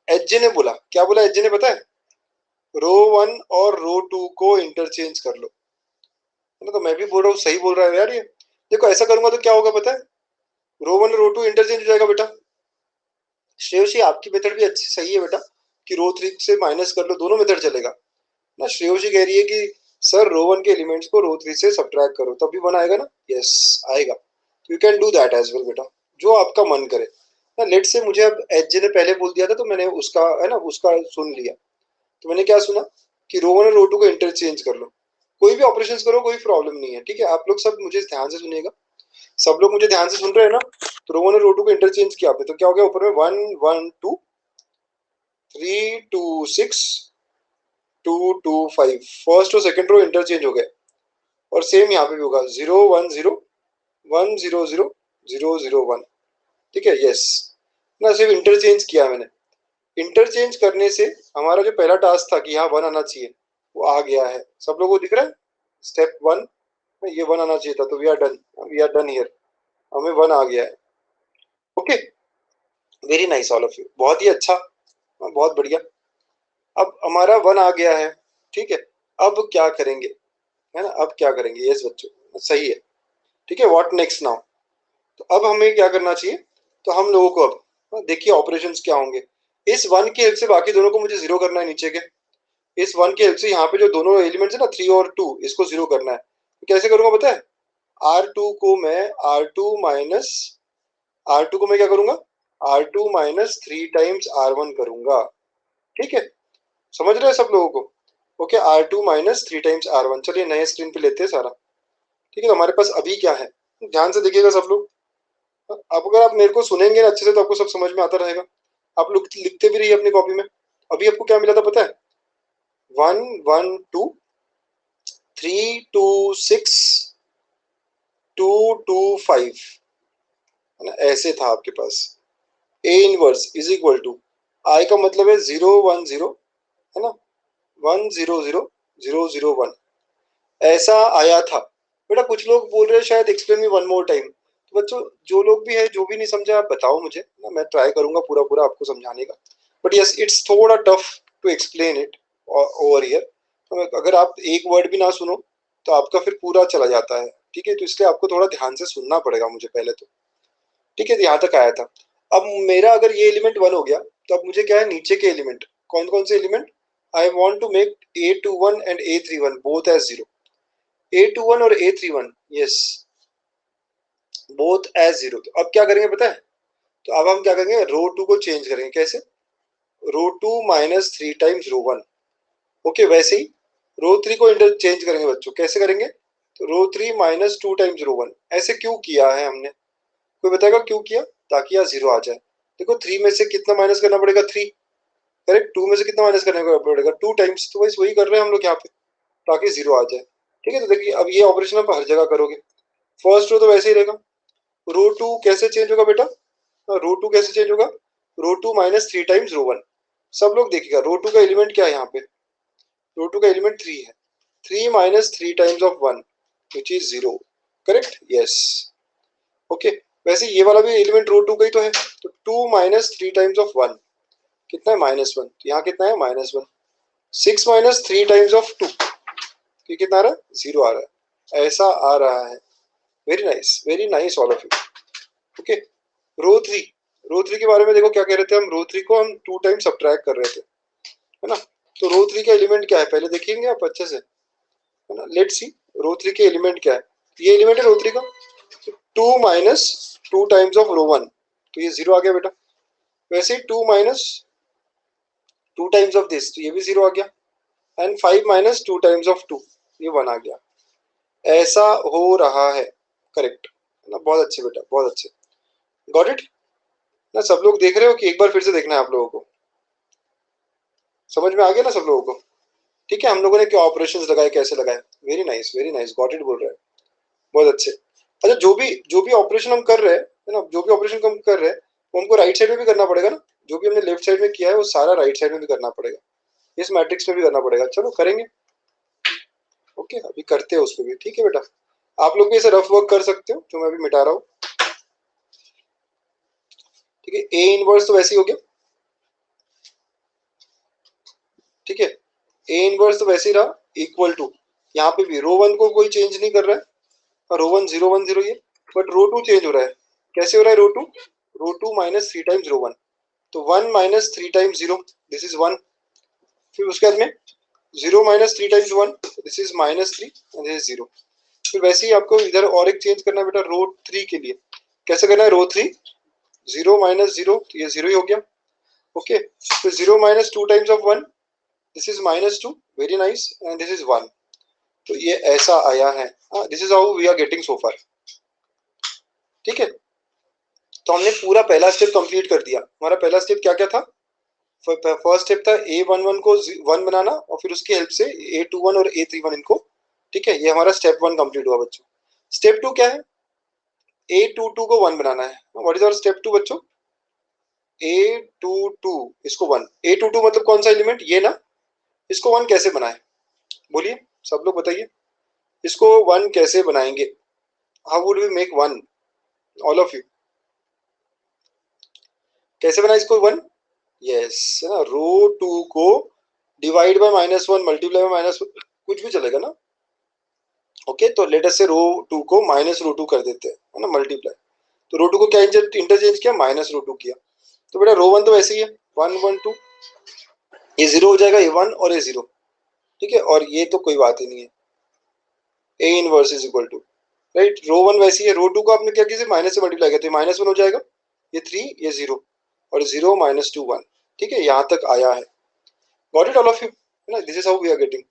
एचजे ने बोला, क्या बोला एचजे ने पता है? रो 1 और रो 2 को इंटरचेंज कर लो, है ना? तो मैं भी बोल रहा हूँ, सही बोल रहा है यार ये। देखो ऐसा करूंगा तो क्या होगा पता है, रो 1 और रो 2 इंटरचेंज हो जाएगा बेटा। श्रेयोशी आपकी मेथड भी अच्छी सही है बेटा, कि रो 3 से माइनस कर लो, दोनों मेथड चलेगा ना। श्रेयोशी कह रही है कि सर रो 1 के एलिमेंट्स को रो 3 से सब्ट्रैक्ट करो, तब भी 1 आएगा ना? यस आएगा, you can do that as well बेटा, जो आपका मन करे ना। लेट से मुझे अब एच ने पहले बोल दिया था, तो मैंने उसका, है ना, उसका सुन लिया। तो मैंने क्या सुना कि रो 1 और रो 2 को इंटरचेंज कर लो, कोई भी ऑपरेशन करो, कोई प्रॉब्लम नहीं है। ठीक है, आप लोग सब मुझे ध्यान से सुनिएगा, सब लोग मुझे ध्यान से सुन रहे हैं ना? तो रो 1 और रो 2 को इंटरचेंज किया आपने, तो क्या हो गया ऊपर में 1 1 2 3 2 6 2 2 5, फर्स्ट और सेकंड रो इंटरचेंज हो गए। और सेम यहाँ पे भी होगा 0 1 0 1 0 0 0 0 1। ठीक है, यस ना, सिर्फ इंटरचेंज किया मैंने। इंटरचेंज करने से हमारा जो पहला टास्क था कि यहाँ 1 आना चाहिए, वो आ गया है। सब लोगों को दिख रहा है? स्टेप 1 में ये 1 आना चाहिए था, तो we are done, we are done here, हमें 1 आ गया है। Okay, very nice all of you, बहुत ही अच्छा, बहुत बढ़िया। अब हमारा 1 आ गया है। ठीक है, अब क्या करेंगे, है ना, अब क्या करेंगे? यस बच्चों, सही है। ठीक है, व्हाट नेक्स्ट नाउ? तो अब हमें क्या करना चाहिए, तो हम लोगों को अब देखिए ऑपरेशंस क्या होंगे। इस 1 की हेल्प से बाकी दोनों को मुझे जीरो करना है नीचे के। इस 1 की हेल्प से यहाँ पे जो दोनों एलिमेंट्स है ना 3 और 2, इसको जीरो करना है। तो कैसे करूंगा पता है? R2 को मैं R2 माइनस R2 को मैं क्या करूंगा, R2 माइनस 3 टाइम्स R1 करूंगा। ठीक है, समझ रहे हैं सब लोगों को? Okay, R2 minus 3 times R1। चलिए नए स्क्रीन पे लेते हैं सारा। ठीक है, तो हमारे पास अभी क्या है, ध्यान से देखिएगा सब लोग। अब अगर आप मेरे को सुनेंगे ना अच्छे से तो आपको सब समझ में आता रहेगा। आप लोग लिखते भी रहिए अपनी कॉपी में। अभी आपको क्या मिला था पता है? 1 1 2 3 2 6 2 2 5, है ना, ऐसे था आपके पास। A inverse is equal to, I का मतलब है 0 1 0, है ना, 1 0 0 0 0 1, ऐसा आया था। बेटा कुछ लोग बोल रहे हैं शायद explain me one more time. तो बच्चों जो लोग भी है जो भी नहीं समझे आप बताओ मुझे ना, मैं ट्राई करूंगा पूरा पूरा आपको समझाने का। बट यस इट्स थोड़ा tough to explain it over here. तो अगर आप एक वर्ड भी ना सुनो तो आपका फिर पूरा चला जाता है। ठीक है, तो इसलिए आपको थोड़ा ध्यान से सुनना पड़ेगा मुझे पहले तो। ठीक है, तो यहाँ तक आया था। अब मेरा अगर ये एलिमेंट 1 हो गया तो अब मुझे क्या है, नीचे के एलिमेंट कौन कौन से element, I want to make A21 and A31 both as 0। A21 और A31, यस, बोथ एज 0। तो अब क्या करेंगे पता है? तो अब हम क्या करेंगे, रो 2 को चेंज करेंगे। कैसे? रो 2 माइनस 3 टाइम्स रो 1। ओके, वैसे ही रो 3 को इंटरचेंज करेंगे बच्चों। कैसे करेंगे? तो रो 3 माइनस 2 टाइम्स रो 1। ऐसे क्यों किया है हमने, कोई बताएगा क्यों किया? ताकि यहाँ 0 आ जाए। देखो 3 में से कितना माइनस करना पड़ेगा, 3। करेक्ट, 2 में से कितना माइनस करने पड़ेगा, 2 टाइम्स। तो बस वही कर रहे हैं हम लोग यहाँ पे, ताकि 0 आ जाए। ठीक है, तो देखिए अब ये ऑपरेशन आप हर जगह करोगे। फर्स्ट रो तो वैसे ही रहेगा। रो 2 कैसे चेंज होगा बेटा? रो 2 कैसे चेंज होगा? रो 2 माइनस 3 टाइम्स रो 1। सब लोग देखिएगा रो 2 का एलिमेंट क्या है यहाँ पे, रो 2 का एलिमेंट 3 है। 3 minus 3 times of 1 which is 0। Correct, yes. Okay, वैसे ये वाला भी एलिमेंट रो 2 का ही तो है। तो 2 माइनस 3 टाइम्स ऑफ 1 कितना है, -1। तो यहाँ कितना है, -1। 6 माइनस 3 टाइम्स ऑफ 2, ये कितना आ रहा है, 0 आ रहा है। ऐसा आ रहा है। Very nice all of you. Okay, row 3, row 3 के बारे में देखो क्या कह रहे थे हम, रो 3 को हम 2 टाइम्स सब्ट्रैक्ट कर रहे थे, है ना। तो रो 3 का एलिमेंट क्या है पहले देखेंगे आप अच्छे से, है ना। लेट्स सी रो 3 के एलिमेंट क्या है। ये एलिमेंट है रो 3 का, 2 माइनस 2 टाइम्स ऑफ रो 1, तो ये 0 आ गया बेटा। वैसे ही 2 माइनस 2 टाइम्स ऑफ दिस, तो ये भी 0 आ गया। एंड 5 माइनस 2 टाइम्स ऑफ 2, ये 1 आ गया। ऐसा हो रहा है। करेक्ट, है ना, बहुत अच्छे बेटा, बहुत अच्छे। गॉट इट ना, सब लोग देख रहे हो कि एक बार फिर से देखना है आप लोगों को? समझ में आ गया ना सब लोगों को? ठीक है, हम लोगों ने क्या ऑपरेशंस लगाए, कैसे लगाए। वेरी नाइस, गॉट इट बोल रहे हैं, बहुत अच्छे। अच्छा, जो भी ऑपरेशन हम कर रहे हैं, है ना, जो भी ऑपरेशन हम कर रहे हैं वो हमको राइट साइड में भी करना पड़ेगा ना। जो भी हमने लेफ्ट साइड में किया है वो सारा राइट साइड में भी करना पड़ेगा, इस मैट्रिक्स में भी करना पड़ेगा। चलो करेंगे। ओके, अभी करते हैं उसको भी। ठीक है बेटा, आप लोग भी ऐसे रफ वर्क कर सकते हो जो मैं अभी मिटा रहा हूँ। ठीक है, ए इनवर्स तो वैसे ही हो गया। ठीक है, ए इनवर्स तो वैसे ही रहा, इक्वल टू, यहाँ पे भी रो 1 को कोई चेंज नहीं कर रहा है, और रो 1 0 1 0 ये, बट रो 2 चेंज हो रहा है। कैसे हो रहा है रो 2 माइनस 3 टाइम्स रो 1, तो 1 माइनस 3 टाइम्स 0, दिस इज 1। फिर उसके बाद में 0 minus 3 times 1, this is -3 and this is 0। फिर वैसे ही आपको इधर और एक चेंज करना है बेटा रो 3 के लिए। कैसे करना है, रो 3 0 माइनस 0, तो ये 0 ही हो गया। ओके, फिर 0 minus 2 times of 1, this is -2, very nice, and this is 1। तो ये ऐसा आया है। This is how we are getting so far. ठीक है, तो हमने पूरा पहला स्टेप कंप्लीट कर दिया। हमारा पहला स्टेप क्या क्या था? फर्स्ट स्टेप था A11 को 1 बनाना, और फिर उसकी हेल्प से A21 और A31 इनको। ठीक है, ये हमारा स्टेप 1 कंप्लीट हुआ बच्चों। स्टेप 2 क्या है? A22 को 1 बनाना है। व्हाट इज आवर स्टेप 2 बच्चों? A22 इसको 1, A22 मतलब कौन सा एलिमेंट, ये ना। इसको 1 कैसे बनाए, बोलिए सब लोग बताइए, इसको 1 कैसे बनाएंगे? How would we make 1, all of you? कैसे बनाए इसको 1? यस, है ना, रो 2 को डिवाइड बाय -1, मल्टीप्लाई बाय -1, कुछ भी चलेगा ना। ओके, तो लेट अस से रो 2 को माइनस रो 2 कर देते हैं, है ना, मल्टीप्लाई। तो रो 2 को क्या इंटरचेंज किया, माइनस रो 2 किया। तो बेटा रो 1 तो वैसे ही है, 1 1 2, ये 0 हो जाएगा, ये 1 और ये 0। ठीक है, और ये तो कोई बात ही नहीं है, A inverse is equal to, right. Row 1 वैसी है, रो 2 को आपने क्या किया, माइनस से मल्टीप्लाई किया तो -1 हो जाएगा। ये 3, ये 0 और 0 माइनस 2 1। ठीक है, यहाँ तक आया है। Got it all of you, है ना? This is how we are getting.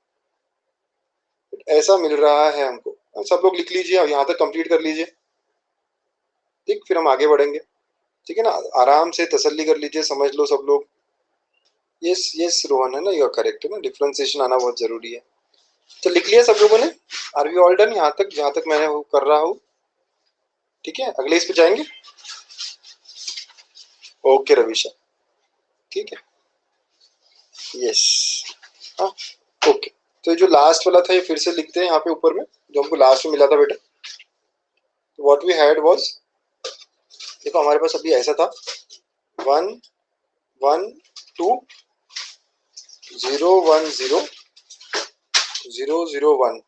ऐसा मिल रहा है हमको। सब लोग लिख लीजिए और यहाँ तक कंप्लीट कर लीजिए। ठीक, फिर हम आगे बढ़ेंगे। ठीक है ना, आराम से तसल्ली कर लीजिए, समझ लो सब लोग। यस यस रोहन, है ना, यू आर करेक्ट, है ना, डिफ्रेंसिएशन आना बहुत जरूरी है। तो लिख लिया सब लोगों ने? आर वी ऑल डन यहाँ तक, जहाँ तक मैंने वो कर रहा हूँ? ठीक है, अगले इस पे जाएंगे। ओके रविशा, ठीक है, यस, हाँ, ओके। तो जो लास्ट वाला था ये फिर से लिखते हैं यहाँ पे ऊपर में, जो हमको लास्ट में मिला था बेटा। व्हाट वी हैड वाज, देखो हमारे पास अभी ऐसा था 1 1 2 0 1 0 0 0 1।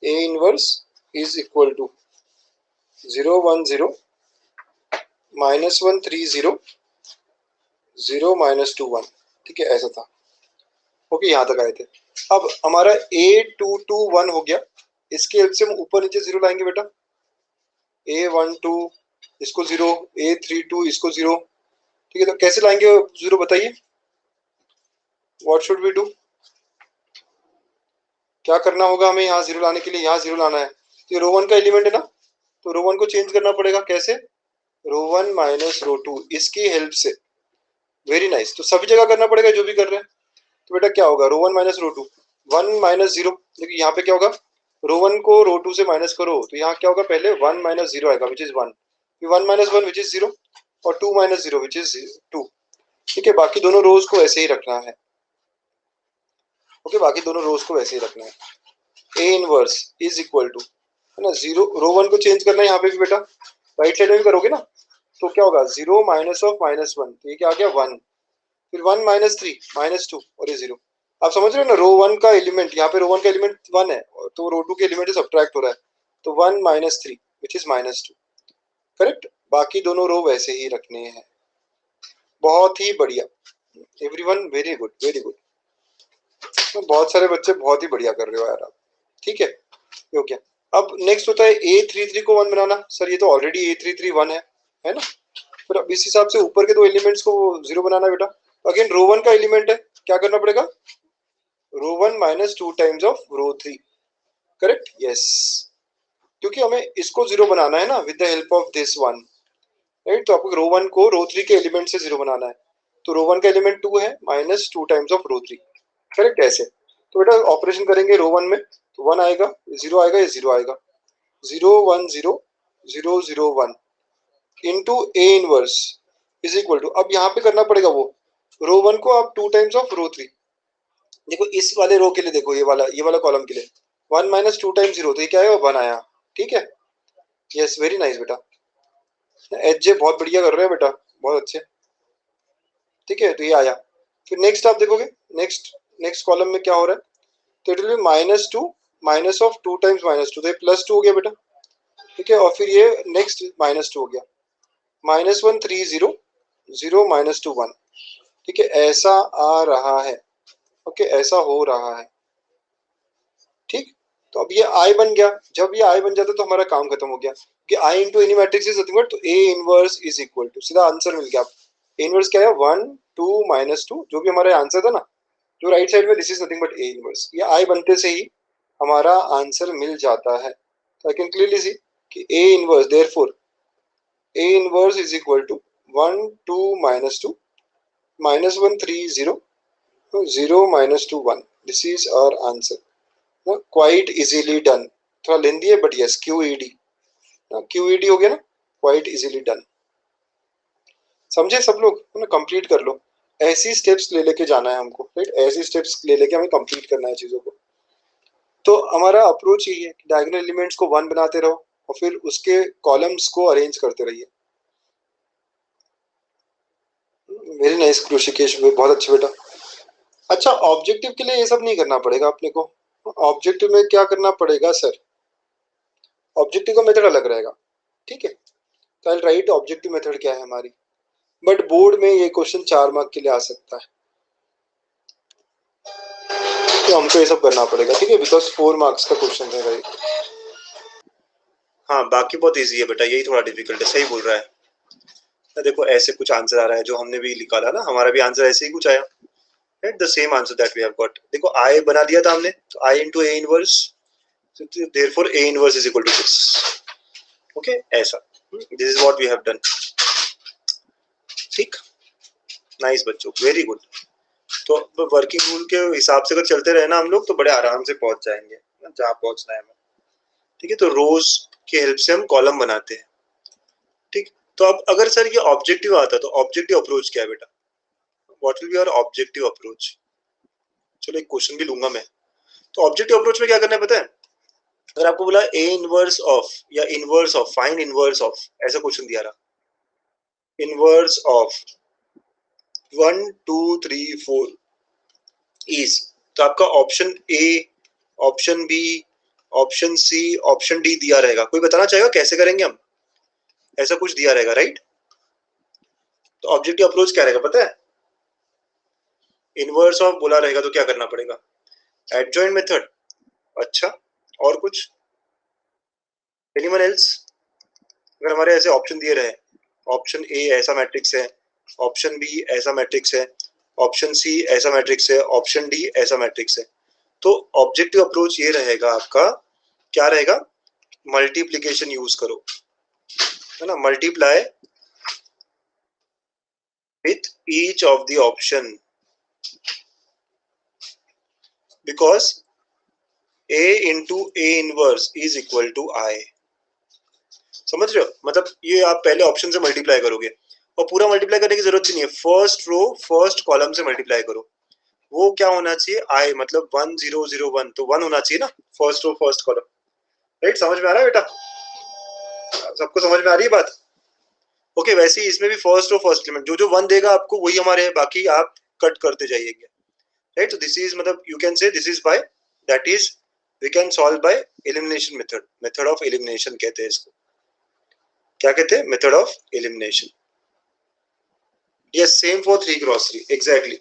A inverse is equal to 0 1 0 minus 1 3 0 0 minus 2 1। ठीक है, ऐसा था। ओके, यहाँ तक आए थे। अब हमारा A 2 2 1 हो गया। इसके हेल्प से हम ऊपर नीचे 0 लाएंगे बेटा। A 1 2 इसको 0, A 3 2 इसको 0। ठीक है, तो कैसे लाएंगे 0 बताइए? What should we do? क्या करना होगा हमें यहाँ 0 लाने के लिए? यहाँ 0 लाना है तो ये रो 1 का एलिमेंट है ना, तो रो 1 को चेंज करना पड़ेगा। कैसे? रो 1 माइनस रो 2 इसकी हेल्प से। वेरी नाइस, तो सभी जगह करना पड़ेगा जो भी कर रहे हैं। तो बेटा क्या होगा? रो 1 माइनस रो 2, 1 माइनस 0। देखिए यहाँ पे क्या होगा, रो 1 को रो 2 से माइनस करो तो यहाँ क्या होगा, पहले 1 माइनस 0 आएगा विच इज 1, फिर 1 माइनस 1 विच इज 0 और 2 माइनस 0 विच इज 2। ठीक है, बाकी दोनों रोज को ऐसे ही रखना है। ओके, बाकी दोनों रोज को ऐसे ही रखना है। A inverse is equal to, है ना, 0, रो 1 को चेंज करना है यहाँ पे भी बेटा, राइट साइड में भी करोगे ना, तो क्या होगा 0 माइनस ऑफ माइनस 1, तो ये क्या आ गया 1, फिर 1 माइनस 3 माइनस 2 और ये 0। आप समझ रहे हो ना, रो 1 का एलिमेंट, यहाँ पे रो 1 का एलिमेंट 1 है तो रो 2 के एलिमेंट से सब्ट्रैक्ट हो रहा है, तो 1 minus 3 which is minus 2। Correct, बाकी दोनों रो वैसे ही रखने हैं। बहुत ही बढ़िया, everyone, very good very good. तो बहुत सारे बच्चे बहुत ही बढ़िया कर रहे हो यार आप। ठीक है, ये हो गया। अब नेक्स्ट होता है A33 को 1 बनाना। सर ये तो ऑलरेडी A33 1 है ना? फिर अब इस हिसाब से ऊपर के दो एलिमेंट्स को 0 बनाना बेटा। अगेन रो 1 का एलिमेंट है, क्या करना पड़ेगा? Row 1 minus 2 times of row 3। Correct, yes, क्योंकि हमें इसको 0 बनाना है ना with the help of this one, right? तो आपको रो 1 को रो 3 के एलिमेंट से 0 बनाना है, तो रो 1 का एलिमेंट 2 है minus 2 times of row 3। Correct, ऐसे। तो बेटा ऑपरेशन करेंगे रो 1 में, तो 1 आएगा, 0 आएगा, ये 0 आएगा, 0 1 0 0 0 1 into A inverse is equal to, अब यहाँ पे करना पड़ेगा वो रो 1 को आप 2 टाइम्स ऑफ रो 3। देखो इस वाले रो के लिए, देखो ये वाला कॉलम के लिए 1 माइनस 2 टाइम्स 0, तो ये क्या आया, 1 आया। ठीक है, यस, वेरी नाइस बेटा। एच जे बहुत बढ़िया कर रहे हैं बेटा, बहुत अच्छे। ठीक है, तो ये आया। फिर नेक्स्ट आप देखोगे, नेक्स्ट नेक्स्ट कॉलम में क्या हो रहा है, तो it will be minus 2 minus of 2 times minus 2, तो ये प्लस 2 हो गया बेटा। ठीक है, और फिर ये नेक्स्ट माइनस 2 हो गया, माइनस 1 3 0 0 माइनस 2 1। ठीक है, ऐसा आ रहा है। ओके, ऐसा हो रहा है। ठीक, तो अब ये आई बन गया। जब ये आई बन जाता है तो हमारा काम खत्म हो गया, कि I into any matrix is nothing but, तो A inverse is equal to, सीधा आंसर मिल गया। ए इनवर्स क्या है, 1 2 माइनस 2, जो भी हमारा आंसर था ना, जो राइट साइड में, this is nothing but A inverse. ये आई बनते से ही हमारा आंसर मिल जाता है। तो आई कैन क्लियरली सी कि A inverse, therefore A inverse is equal to 1 2 minus 2 minus 1 3 0 0 minus 2 1। This is our answer. Quite easily done, थोड़ा लेंदी है बट यस, QED, QED हो गया ना, क्वाइट इजीली डन। समझे सब लोग, है ना? कंप्लीट कर लो। ऐसी स्टेप्स ले लेके जाना है हमको, राइट? ऐसी स्टेप्स ले लेके हमें कंप्लीट करना है चीजों को। तो हमारा अप्रोच यही है कि डायगोनल एलिमेंट्स को 1 बनाते रहो और फिर उसके कॉलम्स को अरेंज करते रहिए। वेरी नाइस ऋषिकेश, बहुत अच्छे बेटा। अच्छा, ऑब्जेक्टिव के लिए ये सब नहीं करना पड़ेगा अपने को। ऑब्जेक्टिव में क्या करना पड़ेगा सर, ऑब्जेक्टिव का मेथड अलग रहेगा। ठीक है, तो आई राइट ऑब्जेक्टिव मेथड क्या है हमारी, बट बोर्ड में ये क्वेश्चन 4 मार्क के लिए आ सकता है, तो हमको ये सब करना पड़ेगा। ठीक है, बिकॉज 4 मार्क्स का क्वेश्चन है, राइट? हाँ, बाकी बहुत इजी है बेटा, यही थोड़ा डिफिकल्ट है। सही बोल रहा है। देखो ऐसे कुछ आंसर आ रहा है जो हमने भी निकाला ना, हमारा भी आंसर ऐसे ही कुछ आया, right, the same answer that we have got. देखो आई बना दिया था हमने, तो I into A inverse, therefore A inverse is equal to this. Okay, ऐसा, this is what we have done. ठीक, नाइस बच्चों, वेरी गुड। तो वर्किंग रूल के हिसाब से अगर चलते रहे ना हम लोग, तो बड़े आराम से पहुंच जाएंगे जहाँ पहुंचना है हमें। ठीक है, तो रोज की हेल्प से हम कॉलम बनाते हैं। ठीक, तो अब अगर सर ये ऑब्जेक्टिव आता तो ऑब्जेक्टिव अप्रोच क्या है बेटा, what will be our objective approach? चलो एक क्वेश्चन भी लूंगा मैं। तो ऑब्जेक्टिव अप्रोच में क्या करना है पता है? अगर आपको बोला ए इनवर्स ऑफ या inverse of, find inverse of, ऐसा क्वेश्चन दिया रहा, इनवर्स ऑफ 1 2 3 4 इज, तो आपका option A, option B, option C, option D दिया रहेगा। कोई बताना चाहेगा कैसे करेंगे हम? ऐसा कुछ दिया रहेगा, राइट? तो ऑब्जेक्टिव अप्रोच क्या रहेगा पता है? इनवर्स ऑफ बोला रहेगा तो क्या करना पड़ेगा? Adjoint method. अच्छा, और कुछ? Anyone else? अगर हमारे ऐसे ऑप्शन दिए रहे, ऑप्शन ए ऐसा मैट्रिक्स है, ऑप्शन बी ऐसा मैट्रिक्स है, ऑप्शन सी ऐसा मैट्रिक्स है, ऑप्शन डी ऐसा मैट्रिक्स है, तो ऑब्जेक्टिव अप्रोच ये रहेगा आपका, क्या रहेगा? मल्टीप्लीकेशन यूज करो, है ना, multiply with each of the option because a into a inverse is equal to I। समझ रहे हो? मतलब ये आप पहले ऑप्शन से मल्टीप्लाई करोगे, और पूरा मल्टीप्लाई करने की जरूरत भी नहीं है, फर्स्ट रो फर्स्ट कॉलम से मल्टीप्लाई करो। वो क्या होना चाहिए? आई, मतलब 1 0 0 1, तो 1 होना चाहिए ना first row first column, right? समझ में आ रहा है बेटा? सबको समझ में आ रही है बात? ओके, वैसे ही इसमें भी फर्स्ट रो फर्स्ट एलिमेंट, जो जो 1 देगा आपको वही हमारे है, बाकी आप कट करते जाइएगा, राइट? तो दिस इज, मतलब you can say this is by, that is we can solve by elimination method, method of elimination कहते हैं इसको। क्या कहते हैं? Method of elimination. Yes, same for 3 cross 3, exactly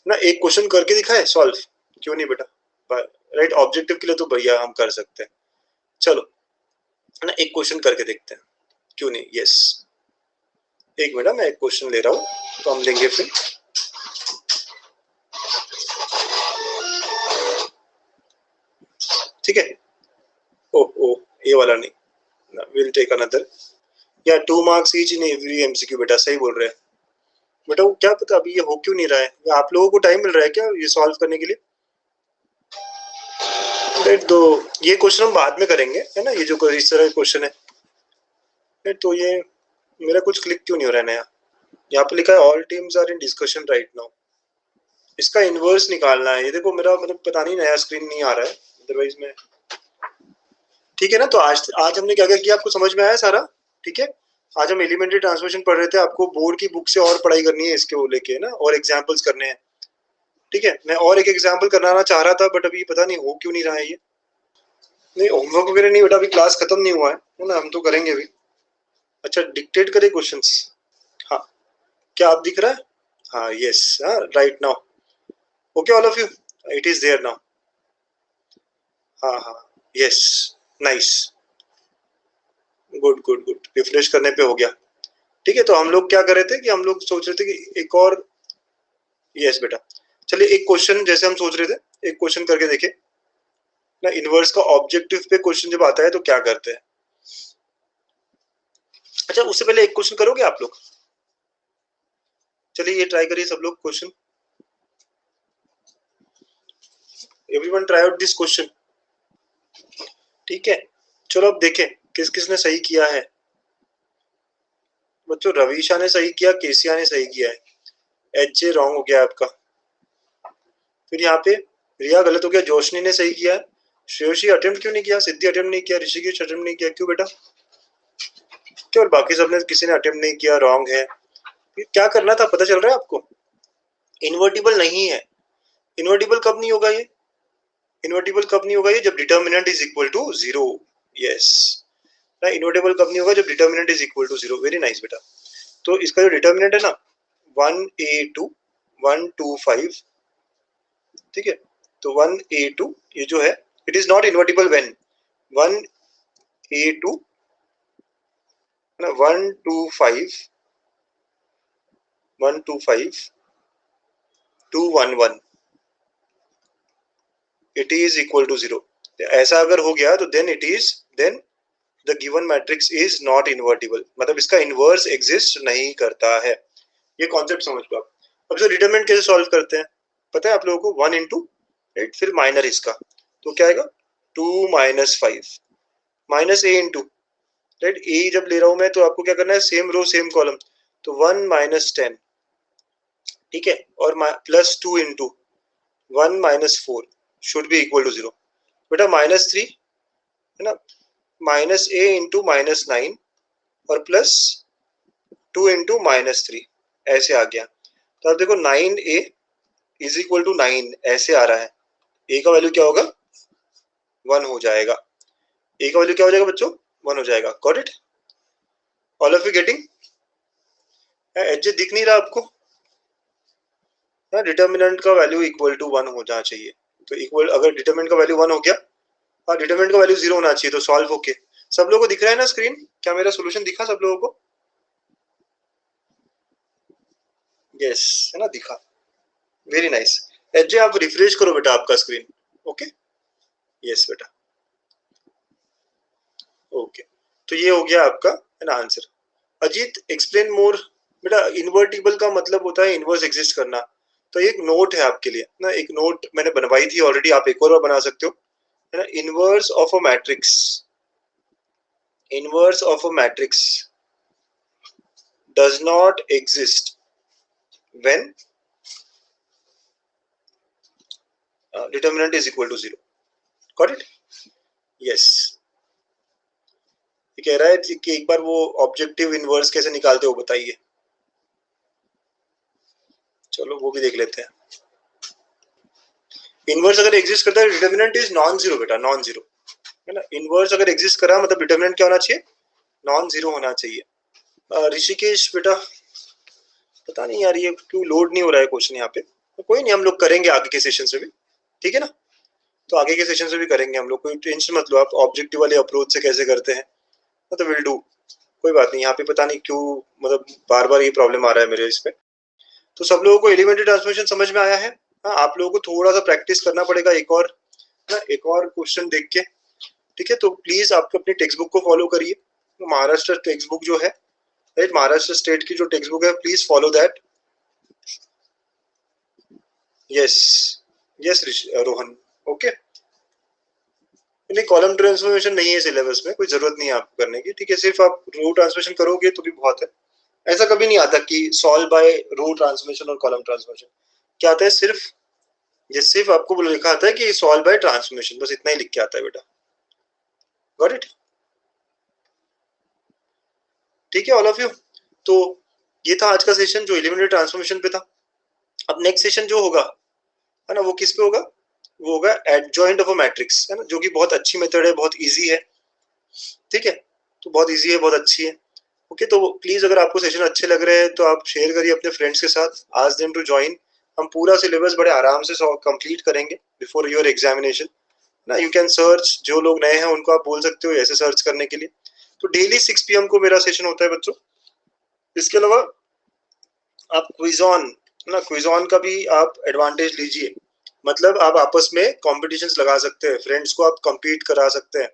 ना। एक क्वेश्चन करके दिखाए सॉल्व, क्यों नहीं बेटा? राइट, ऑब्जेक्टिव के लिए तो भैया हम कर सकते हैं। चलो ना, एक क्वेश्चन करके देखते हैं, क्यों नहीं? यस, एक मिनट, मैं एक क्वेश्चन ले रहा हूँ तो हम देंगे फिर। ठीक है, ओ ओ, ये वाला नहीं, विल टेक अनदर, या 2 marks each in every MCQ. बेटा सही बोल रहे हैं बेटा, वो क्या पता अभी ये हो क्यों नहीं रहा है, या आप लोगों को टाइम मिल रहा है क्या ये सॉल्व करने के लिए? राइट, तो ये क्वेश्चन हम बाद में करेंगे, है ना, ये जो इस तरह का क्वेश्चन है। राइट, तो ये मेरा कुछ क्लिक क्यों नहीं हो रहा है नया? यहाँ पे लिखा है all teams are in discussion right now, इसका इनवर्स निकालना है। ये देखो मेरा मतलब पता नहीं, नया स्क्रीन नहीं आ रहा है, अदरवाइज में ठीक है ना। तो आज हमने क्या क्या किया आपको समझ में आया सारा? ठीक है, आज हम एलिमेंट्री ट्रांसफॉर्मेशन पढ़ रहे थे, आपको बोर्ड की बुक से और पढ़ाई करनी है इसके वो लेके ना, और एग्जाम्पल्स करने हैं। ठीक है, मैं और एक एग्जाम्पल कराना चाह रहा था, बट अभी पता नहीं हो क्यों नहीं रहा है ये। नहीं, होमवर्क वगैरह नहीं बेटा, अभी क्लास खत्म नहीं हुआ है ना, हम तो करेंगे अभी। अच्छा, डिक्टेट करे क्वेश्चंस? हाँ, क्या आप दिख रहा है? हाँ, यस, हाँ, right now, okay all of you, it is there now. हाँ हाँ, yes, nice, good good good, refresh करने पे हो गया। ठीक है, तो हम लोग क्या कर रहे थे कि हम लोग सोच रहे थे कि एक और, यस बेटा, चलिए एक क्वेश्चन जैसे हम सोच रहे थे, एक क्वेश्चन करके देखे ना। इनवर्स का ऑब्जेक्टिव पे क्वेश्चन जब आता है तो क्या करते हैं? अच्छा, उससे पहले एक क्वेश्चन करोगे आप लोग? चलिए ये ट्राई करिए सब लोग question, everyone try out this question. ठीक है, चलो अब देखें किस किस ने सही किया है। बच्चों, रवीशा ने सही किया, केसिया ने सही किया है, एच जे रॉन्ग हो गया आपका। फिर यहाँ पे रिया गलत हो गया, जोशनी ने सही किया है, श्रेयोशी अटेम्प्ट क्यों नहीं किया, सिद्धि अटेम्प्ट नहीं किया, ऋषिकेश अटेम्प्ट नहीं किया, क्यों बेटा? क्यों? और बाकी सबने, किसी ने अटेम्प्ट नहीं किया, रॉन्ग है। क्या करना था पता चल रहा है आपको? इन्वर्टिबल नहीं है। इन्वर्टिबल कब नहीं होगा ये? इन्वर्टिबल कब नहीं होगा ये? जब determinant is equal to 0। Yes ना, इन्वर्टिबल कब नहीं होगा? जब determinant is equal to 0। Very nice बेटा। तो इसका जो डिटर्मिनेंट है ना 1a2 125, ठीक है, तो 1a2 ये जो है, it is not invertible when 1a2 125 125 211 it is equal to 0। ऐसा अगर हो गया तो then the given matrix is not invertible, मतलब इसका इनवर्स एग्जिस्ट नहीं करता है। ये कॉन्सेप्ट समझ लो आप। अब जो डिटरमिनेंट कैसे सॉल्व करते हैं पता है आप लोगों को, 1 इंटू राइट, फिर माइनर इसका, तो क्या आएगा 2 माइनस 5 माइनस ए इंटू राइट, ए जब ले रहा हूं मैं तो आपको क्या करना है, सेम रो सेम कॉलम, तो 1 माइनस 10, ठीक है, और plus 2 into 1 minus 4 should be equal to 0। बेटा माइनस 3 है ना, माइनस ए इंटू माइनस 9 और प्लस 2 इंटू माइनस 3 ऐसे आ गया। तो आप देखो 9a इज इक्वल टू 9 ऐसे आ रहा है, a का वैल्यू क्या होगा 1 हो जाएगा, a का वैल्यू क्या हो जाएगा बच्चों 1 हो जाएगा। Got it, all of you getting? H दिख नहीं रहा आपको? डिटर्मिनेंट का वैल्यू इक्वल टू 1 हो जाना चाहिए, तो इक्वल अगर डिटर्मिनेंट का वैल्यू 1 हो गया, हाँ डिटर्मिनेंट का वैल्यू 0 होना चाहिए, तो सॉल्व होके सब लोगों को दिख रहा है ना स्क्रीन? क्या मेरा सोल्यूशन दिखा सब लोगों को? यस है ना, दिखा, वेरी नाइस। एच आप रिफ्रेश करो बेटा आपका स्क्रीन, ओके यस बेटा, ओके तो ये हो गया आपका है ना आंसर। अजीत एक्सप्लेन मोर। बेटा इन्वर्टिबल का मतलब होता है इनवर्स एग्जिस्ट करना, तो एक नोट है आपके लिए ना, एक नोट मैंने बनवाई थी ऑलरेडी, आप एक और बार बना सकते हो, है ना। Inverse of a matrix, inverse of a matrix does not exist when determinant is equal to 0। Got it? Yes. ये कह रहा है कि एक बार वो ऑब्जेक्टिव इनवर्स कैसे निकालते हो बताइए, चलो वो भी देख लेते हैं। इनवर्स अगर एग्जिस्ट करता है डिटरमिनेंट इज नॉन जीरो बेटा, नॉन जीरो है ना। इनवर्स अगर एग्जिस्ट करा मतलब डिटरमिनेंट क्या होना चाहिए, नॉन जीरो होना चाहिए। ऋषिकेश बेटा पता नहीं यार ये क्यों लोड नहीं हो रहा है क्वेश्चन यहाँ पे, तो कोई नहीं हम लोग करेंगे आगे के सेशन से भी, ठीक है ना। तो आगे के सेशन से भी करेंगे हम लोग, कोई टेंशन मत लो आप, ऑब्जेक्टिव वाले अप्रोच से कैसे करते हैं तो विल डू, कोई बात नहीं। यहाँ पे पता नहीं क्यों मतलब बार बार ये प्रॉब्लम आ रहा है मेरे इस पे। तो सब लोगों को एलिमेंट्री ट्रांसफॉर्मेशन समझ में आया है? हाँ आप लोगों को थोड़ा सा प्रैक्टिस करना पड़ेगा एक और ना, एक और क्वेश्चन देख के, ठीक है। तो प्लीज आप अपनी टेक्स्ट बुक को फॉलो करिए, महाराष्ट्र टेक्स्ट बुक जो है राइट, महाराष्ट्र स्टेट की जो टेक्स्ट बुक है please follow that. Yes yes Rohan, okay. नहीं कॉलम ट्रांसफॉर्मेशन नहीं है सिलेबस में, कोई जरूरत नहीं है आपको करने की, ठीक है। सिर्फ आप रो ट्रांसफॉर्मेशन करोगे तो भी बहुत है, ऐसा कभी नहीं आता कि सॉल्व बाय रो ट्रांसफॉर्मेशन और कॉलम ट्रांसफॉर्मेशन। क्या आता है सिर्फ, ये सिर्फ आपको लिखा आता है कि सॉल्व बाय ट्रांसफॉर्मेशन, बस इतना ही लिख के आता है बेटा। Got it? ठीक है ऑल ऑफ यू। तो ये था आज का सेशन जो एलिमेंट्री ट्रांसफॉर्मेशन पे था। अब नेक्स्ट सेशन जो होगा है ना वो किस पे होगा, वो होगा एडजॉइंट ऑफ अ मैट्रिक्स, है ना, जो कि बहुत अच्छी मेथड है, बहुत इजी है, ठीक है। तो बहुत इजी है, बहुत अच्छी है, ओके। तो प्लीज अगर आपको सेशन अच्छे लग रहे हैं तो आप शेयर करिए अपने फ्रेंड्स के साथ, आस्क देम टू ज्वाइन। हम पूरा सिलेबस बड़े आराम से कंप्लीट करेंगे बिफोर योर एग्जामिनेशन ना। यू कैन सर्च, जो लोग नए हैं उनको आप बोल सकते हो ऐसे सर्च करने के लिए। तो डेली 6 PM को मेरा सेशन होता है बच्चों। इसके अलावा आप क्विज ऑन ना, क्विज ऑन का भी आप एडवांटेज लीजिए, मतलब आप आपस में कॉम्पिटिशन्स लगा सकते हैं, फ्रेंड्स को आप compete करा सकते हैं,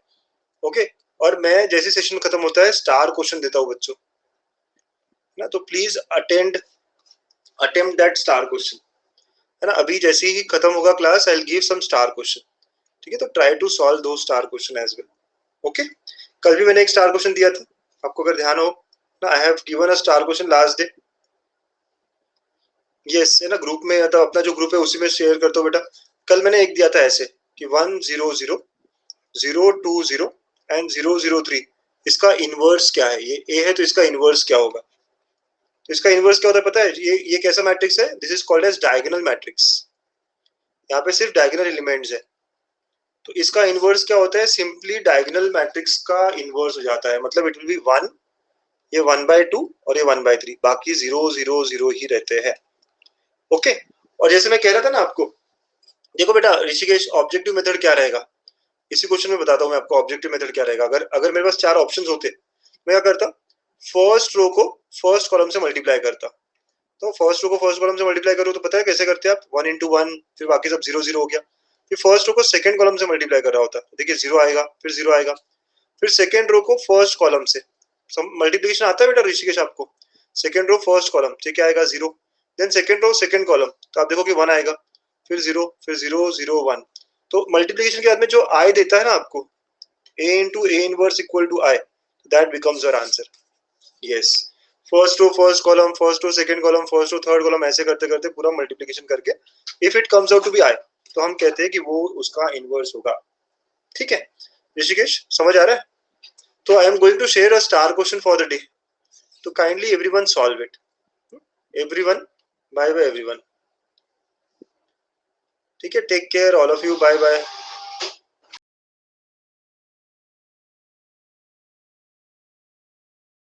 ओके। और मैं जैसे सेशन खत्म होता है स्टार क्वेश्चन देता हूँ बच्चों ना, तो please attempt that star question, है ना। अभी जैसे ही खत्म होगा class I will give some star question, ठीक है। तो ट्राई टू सॉल्व दो star question as well, okay. कल भी मैंने एक स्टार क्वेश्चन दिया था आपको, अगर ध्यान हो ना, I have given a star question last day. Yes है ना, ग्रुप में मतलब अपना जो ग्रुप है उसी में शेयर करता हूँ बेटा। कल मैंने एक दिया था ऐसे कि 100 020 एंड 003, इसका इनवर्स क्या है, ये ए है तो इसका इनवर्स क्या होगा। तो इसका इनवर्स क्या होता है पता है, ये कैसा मैट्रिक्स है, this is called as diagonal matrix, यहाँ पे सिर्फ डायगोनल एलिमेंट्स है। तो इसका इनवर्स क्या होता है, सिंपली डायगोनल मैट्रिक्स का इनवर्स हो जाता है, मतलब इट विल बी 1, ये 1/2 और ये 1/3, बाकी 0 0 0 ही रहते हैं, ओके। और जैसे मैं कह रहा था ना आपको, देखो बेटा ऋषिकेश ऑब्जेक्टिव मेथड क्या रहेगा, इसी क्वेश्चन में बताता हूँ मैं आपको ऑब्जेक्टिव मेथड क्या रहेगा। अगर अगर मेरे पास 4 ऑप्शंस होते, मैं क्या करता, फर्स्ट रो को फर्स्ट कॉलम से मल्टीप्लाई करता, तो फर्स्ट रो को फर्स्ट कॉलम से मल्टीप्लाई करो तो पता है कैसे करते हैं आप, 1 into 1, फिर बाकी सब 0 0 हो गया, फिर फर्स्ट रो को सेकंड कॉलम से मल्टीप्लाई कर रहा होता है, देखिए 0 आएगा, फिर 0 आएगा, फिर सेकंड रो को फर्स्ट कॉलम से मल्टीप्लिकेशन आता है बेटा ऋषिकेश आपको, सेकंड रो फर्स्ट कॉलम, ठीक है आएगा 0, then second row second column, तो आप देखो कि 1 आएगा, फिर 0, फिर 0 0 1, तो मल्टीप्लिकेशन के बाद में जो आई देता है ना आपको, a into a inverse equal to I, that becomes your answer. Yes. First row first column, first row second column, first row third column, ऐसे करते करते पूरा मल्टीप्लिकेशन करके if it comes out to be I, तो हम कहते हैं कि वो उसका इनवर्स होगा। ठीक है ऋषिकेश, समझ आ रहा है? तो I am going to share a star question for the day, तो kindly everyone solve it, everyone, bye bye everyone. ठीक है, take care all of you, bye bye.